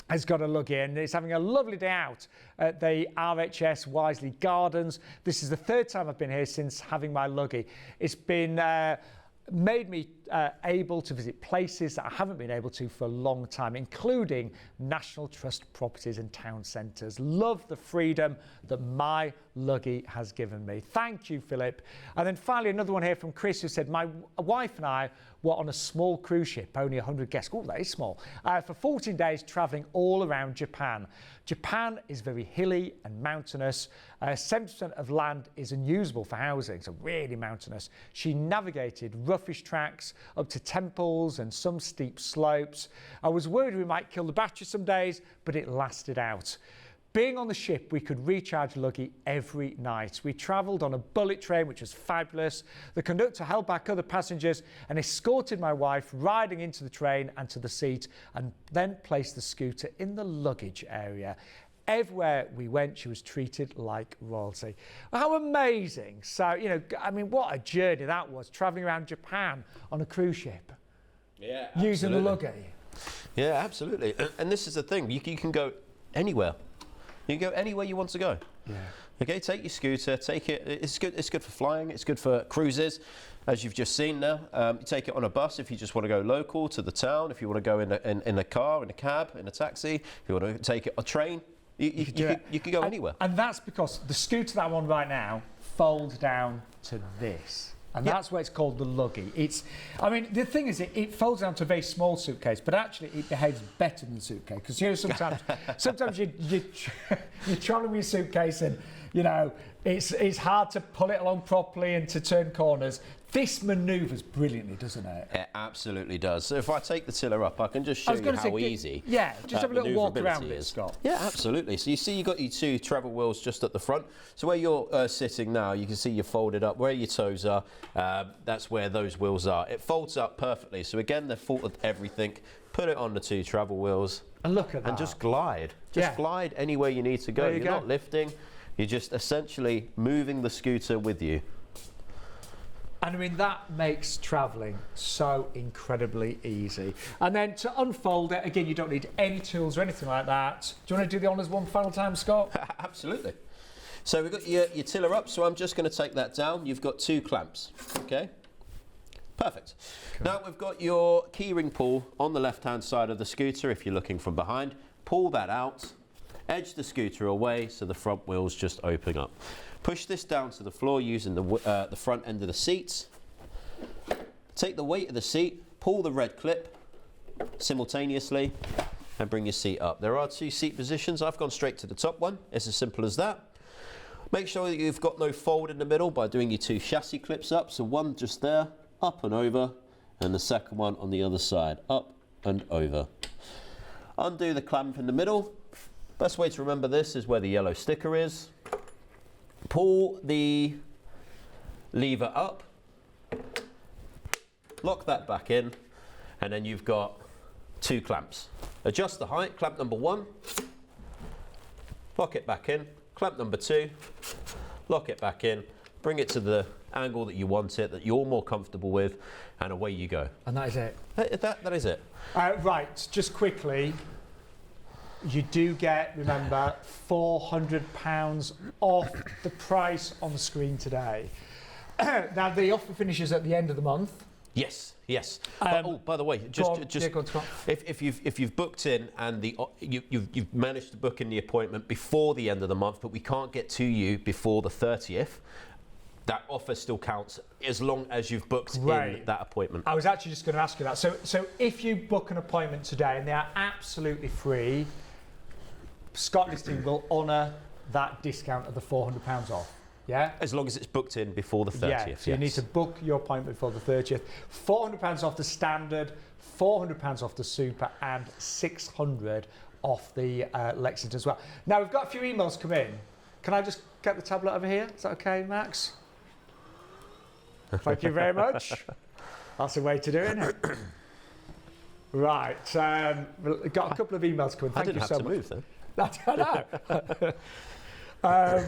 S1: has got a Luggie and is having a lovely day out at the RHS Wisley Gardens. This is the third time I've been here since having my Luggie. It's been made me able to visit places that I haven't been able to for a long time, including National Trust properties and town centres. Love the freedom that my Luggie has given me. Thank you, Philip. And then finally, another one here from Chris, who said, my wife and I were on a small cruise ship, only 100 guests. Oh, that is small. For 14 days, travelling all around Japan. Japan is very hilly and mountainous. 70% of land is unusable for housing, so really mountainous. She navigated roughish tracks up to temples and some steep slopes. I was worried we might kill the battery some days, but it lasted out. Being on the ship, we could recharge Luggie every night. We travelled on a bullet train, which was fabulous. The conductor held back other passengers and escorted my wife riding into the train and to the seat, and then placed the scooter in the luggage area. Everywhere we went, she was treated like royalty. How amazing. So, you know, I mean, what a journey that was, travelling around Japan on a cruise ship.
S3: Yeah,
S1: using the Luggie.
S3: Yeah, absolutely. And this is the thing, you can go anywhere. You can go anywhere you want to go. Yeah. Okay, take your scooter, take it. It's good for flying, it's good for cruises, as you've just seen now. You take it on a bus if you just want to go local to the town, if you want to go in a car, in a cab, in a taxi, if you want to take it on a train. You could go anywhere. And
S1: that's because the scooter that I'm on right now folds down to this. And that's why it's called the Luggie. I mean, the thing is, it folds down to a very small suitcase, but actually it behaves better than a suitcase. Because, you know, sometimes you're traveling with your suitcase and, you know, it's hard to pull it along properly and to turn corners. This manoeuvres brilliantly, doesn't it?
S3: It absolutely does. So if I take the tiller up, I can just show you how easy.
S1: Yeah, just have a little walk around it, Scott.
S3: Yeah, absolutely. So you see you've got your two travel wheels just at the front. So where you're sitting now, you can see you're folded up. Where your toes are, that's where those wheels are. It folds up perfectly. So again, they've thought of everything. Put it on the two travel wheels.
S1: And look at that.
S3: And just glide. Just glide anywhere you need to go. You're not lifting. You're just essentially moving the scooter with you.
S1: And I mean, that makes travelling so incredibly easy. And then to unfold it, again, you don't need any tools or anything like that. Do you want to do the honours one final time, Scott?
S3: Absolutely. So we've got your tiller up, so I'm just going to take that down. You've got two clamps, okay? Perfect. Cool. Now we've got your keyring pull on the left-hand side of the scooter if you're looking from behind. Pull that out, edge the scooter away so the front wheel's just open up. Push this down to the floor using the front end of the seats. Take the weight of the seat, pull the red clip simultaneously and bring your seat up. There are two seat positions. I've gone straight to the top one. It's as simple as that. Make sure that you've got no fold in the middle by doing your two chassis clips up. So one just there, up and over, and the second one on the other side, up and over. Undo the clamp in the middle, Best way to remember this is where the yellow sticker is. Pull the lever up, lock that back in, and then you've got 2 clamps. Adjust the height, clamp number 1, lock it back in, clamp number 2, lock it back in, bring it to the angle that you want it, that you're more comfortable with, and away you go.
S1: And that is it?
S3: That is it.
S1: Right, just quickly, you do get, remember, £400 off the price on the screen today. Now, the offer finishes at the end of the month.
S3: Yes. By the way, if you've booked in and you've managed to book in the appointment before the end of the month, but we can't get to you before the 30th, that offer still counts as long as you've booked in that appointment.
S1: I was actually just going to ask you that. So if you book an appointment today and they are absolutely free, Scott Listing will honour that discount of the £400 off. Yeah?
S3: As long as it's booked in before the 30th.
S1: Yeah, so you need to book your appointment before the 30th. £400 off the standard, £400 off the super, and £600 off the Lexington as well. Now, we've got a few emails come in. Can I just get the tablet over here? Is that okay, Max? Thank you very much. That's a way to do it, isn't it? Right, we've got a couple of emails coming. Thank you so much.
S3: I didn't have to move then.
S1: I know.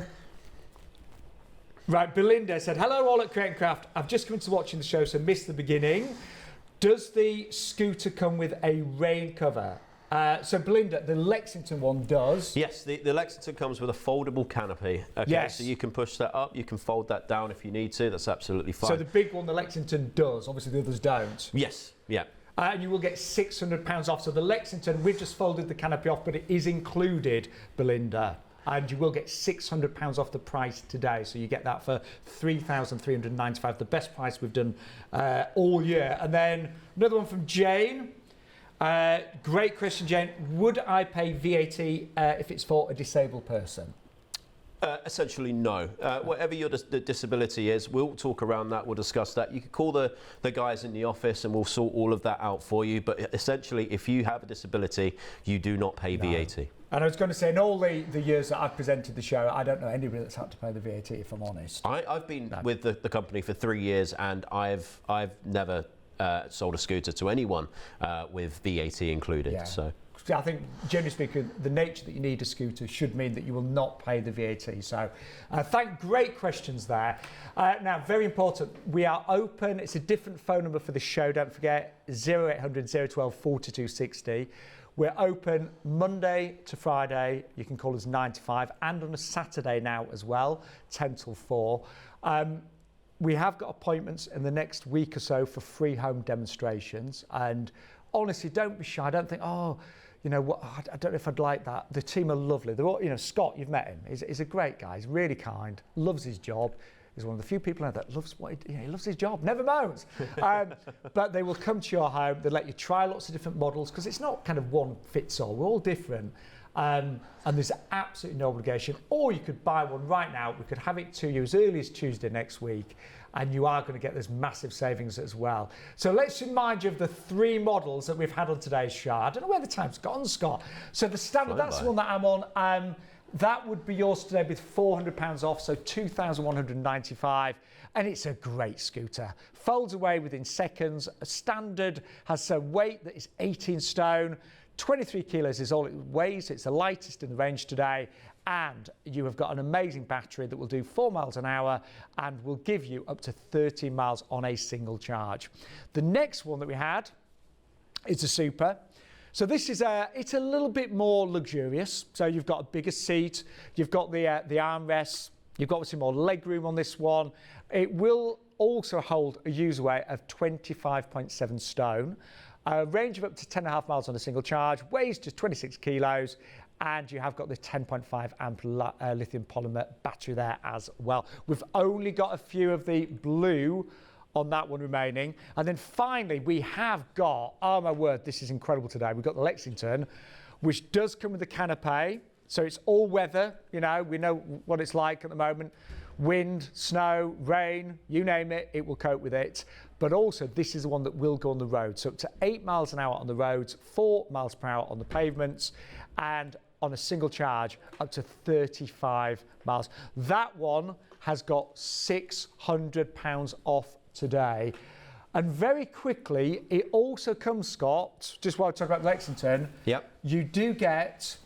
S1: Right, Belinda said, hello all at Create and Craft. I've just come into watching the show, so missed the beginning. Does the scooter come with a rain cover? So Belinda, the Lexington one does.
S3: Yes, the Lexington comes with a foldable canopy. Okay,
S1: yes.
S3: So you can push that up, you can fold that down if you need to. That's absolutely fine.
S1: So the big one, the Lexington does. Obviously the others don't.
S3: Yes, yeah.
S1: And you will get £600 off. So the Lexington, we've just folded the canopy off, but it is included, Belinda. And you will get £600 off the price today. So you get that for $3,395, the best price we've done all year. And then another one from Jane. Great question, Jane. Would I pay VAT if it's for a disabled person?
S3: Essentially, no. Whatever your disability is, we'll talk around that. We'll discuss that. You can call the guys in the office and we'll sort all of that out for you. But essentially, if you have a disability, you do not pay VAT.
S1: And I was going to say, in all the years that I've presented the show, I don't know anybody that's had to pay the VAT, if I'm honest.
S3: I've been with the company for 3 years and I've never sold a scooter to anyone with VAT included.
S1: Yeah.
S3: So
S1: I think, generally speaking, the nature that you need a scooter should mean that you will not pay the VAT. So great questions there. Now, very important, we are open. It's a different phone number for the show, don't forget, 0800 012 4260. We're open Monday to Friday. You can call us 9 to 5, and on a Saturday now as well, 10 till 4. We have got appointments in the next week or so for free home demonstrations. And honestly, don't be shy. Don't think, oh, you know what, I don't know if I'd like that. The team are lovely. They're all, you know, Scott, you've met him. He's a great guy. He's really kind, loves his job. He's one of the few people out there that loves he loves his job, never moans. But they will come to your home. They'll let you try lots of different models because it's not kind of one fits all. We're all different. And there's absolutely no obligation. Or you could buy one right now. We could have it to you as early as Tuesday next week. And you are going to get those massive savings as well. So let's remind you of the 3 models that we've had on today's show. I don't know where the time's gone, Scott. So the standard, that's the one that I'm on. That would be yours today with £400 off, so $2,195. And it's a great scooter. Folds away within seconds. A standard has a weight that is 18 stone. 23 kilos is all it weighs. It's the lightest in the range today. And you have got an amazing battery that will do 4 miles an hour and will give you up to 30 miles on a single charge. The next one that we had is a super. So this is it's a little bit more luxurious. So you've got a bigger seat, you've got the armrests, you've got some more leg room on this one. It will also hold a user weight of 25.7 stone, a range of up to 10.5 miles on a single charge, weighs just 26 kilos, and you have got the 10.5 amp lithium polymer battery there as well. We've only got a few of the blue on that one remaining. And then finally, we have got, oh my word, this is incredible today. We've got the Lexington, which does come with the canopy. So it's all weather, you know, we know what it's like at the moment. Wind, snow, rain, you name it, it will cope with it. But also, this is the one that will go on the road. So up to 8 miles an hour on the roads, 4 miles per hour on the pavements. And on a single charge up to 35 miles. That one has got £600 off today. And very quickly, it also comes, Scott, just while I talk about Lexington, you do get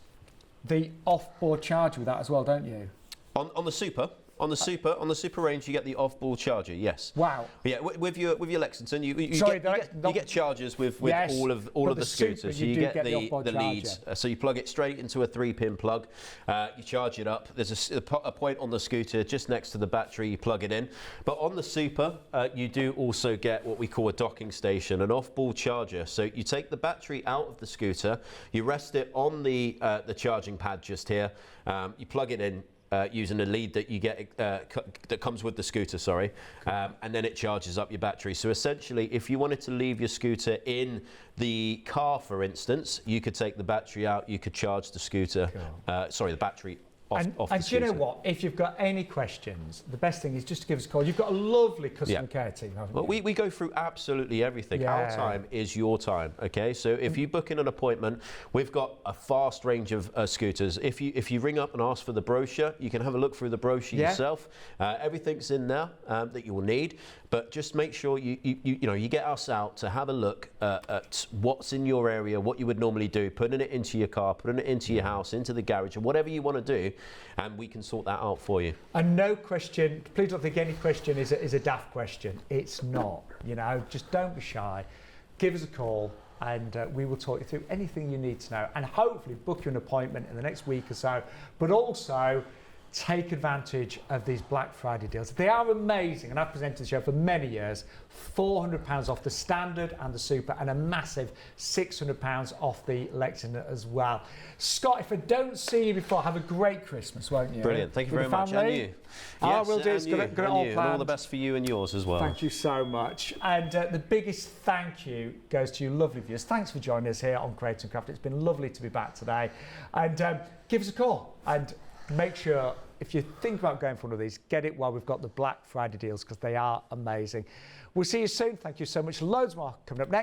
S1: the off-board charger with that as well, don't you?
S3: On the Super? On the Super range, you get the off-board charger. Yes.
S1: Wow.
S3: Yeah, with your Lexington, you get chargers with yes, all of the scooters. So you get the leads. So you plug it straight into a 3-pin plug. You charge it up. There's a point on the scooter just next to the battery. You plug it in. But on the Super, you do also get what we call a docking station, an off-board charger. So you take the battery out of the scooter, you rest it on the charging pad just here. You plug it in. Using a lead that you get that comes with the scooter, and then it charges up your battery. So essentially, if you wanted to leave your scooter in the car, for instance, you could take the battery out, you could charge the scooter, the battery off the scooter.
S1: Do you know what? If you've got any questions, the best thing is just to give us a call. You've got a lovely customer care team, haven't you?
S3: Well, we go through absolutely everything. Our time is your time, okay? So if you book in an appointment, we've got a vast range of scooters. If you ring up and ask for the brochure, you can have a look through the brochure yourself. Everything's in there that you will need. But just make sure you get us out to have a look at what's in your area, what you would normally do, putting it into your car, putting it into your house, into the garage, or whatever you want to do, and we can sort that out for you.
S1: And no question, please don't think any question is a daft question. It's not. Just don't be shy. Give us a call, and we will talk you through anything you need to know, and hopefully book you an appointment in the next week or so. But also, take advantage of these Black Friday deals. They are amazing, and I've presented the show for many years. £400 off the Standard and the Super, and a massive £600 off the Lexington as well. Scott, if I don't see you before, have a great Christmas, won't you?
S3: Brilliant. Thank you very much. And you.
S1: Yes, we'll do. It's got it all planned.
S3: And all the best for you and yours as well.
S1: Thank you so much. And the biggest thank you goes to you lovely viewers. Thanks for joining us here on Create and Craft. It's been lovely to be back today. And give us a call. And make sure, if you think about going for one of these, get it while we've got the Black Friday deals, because they are amazing. We'll see you soon. Thank you so much. Loads more coming up next.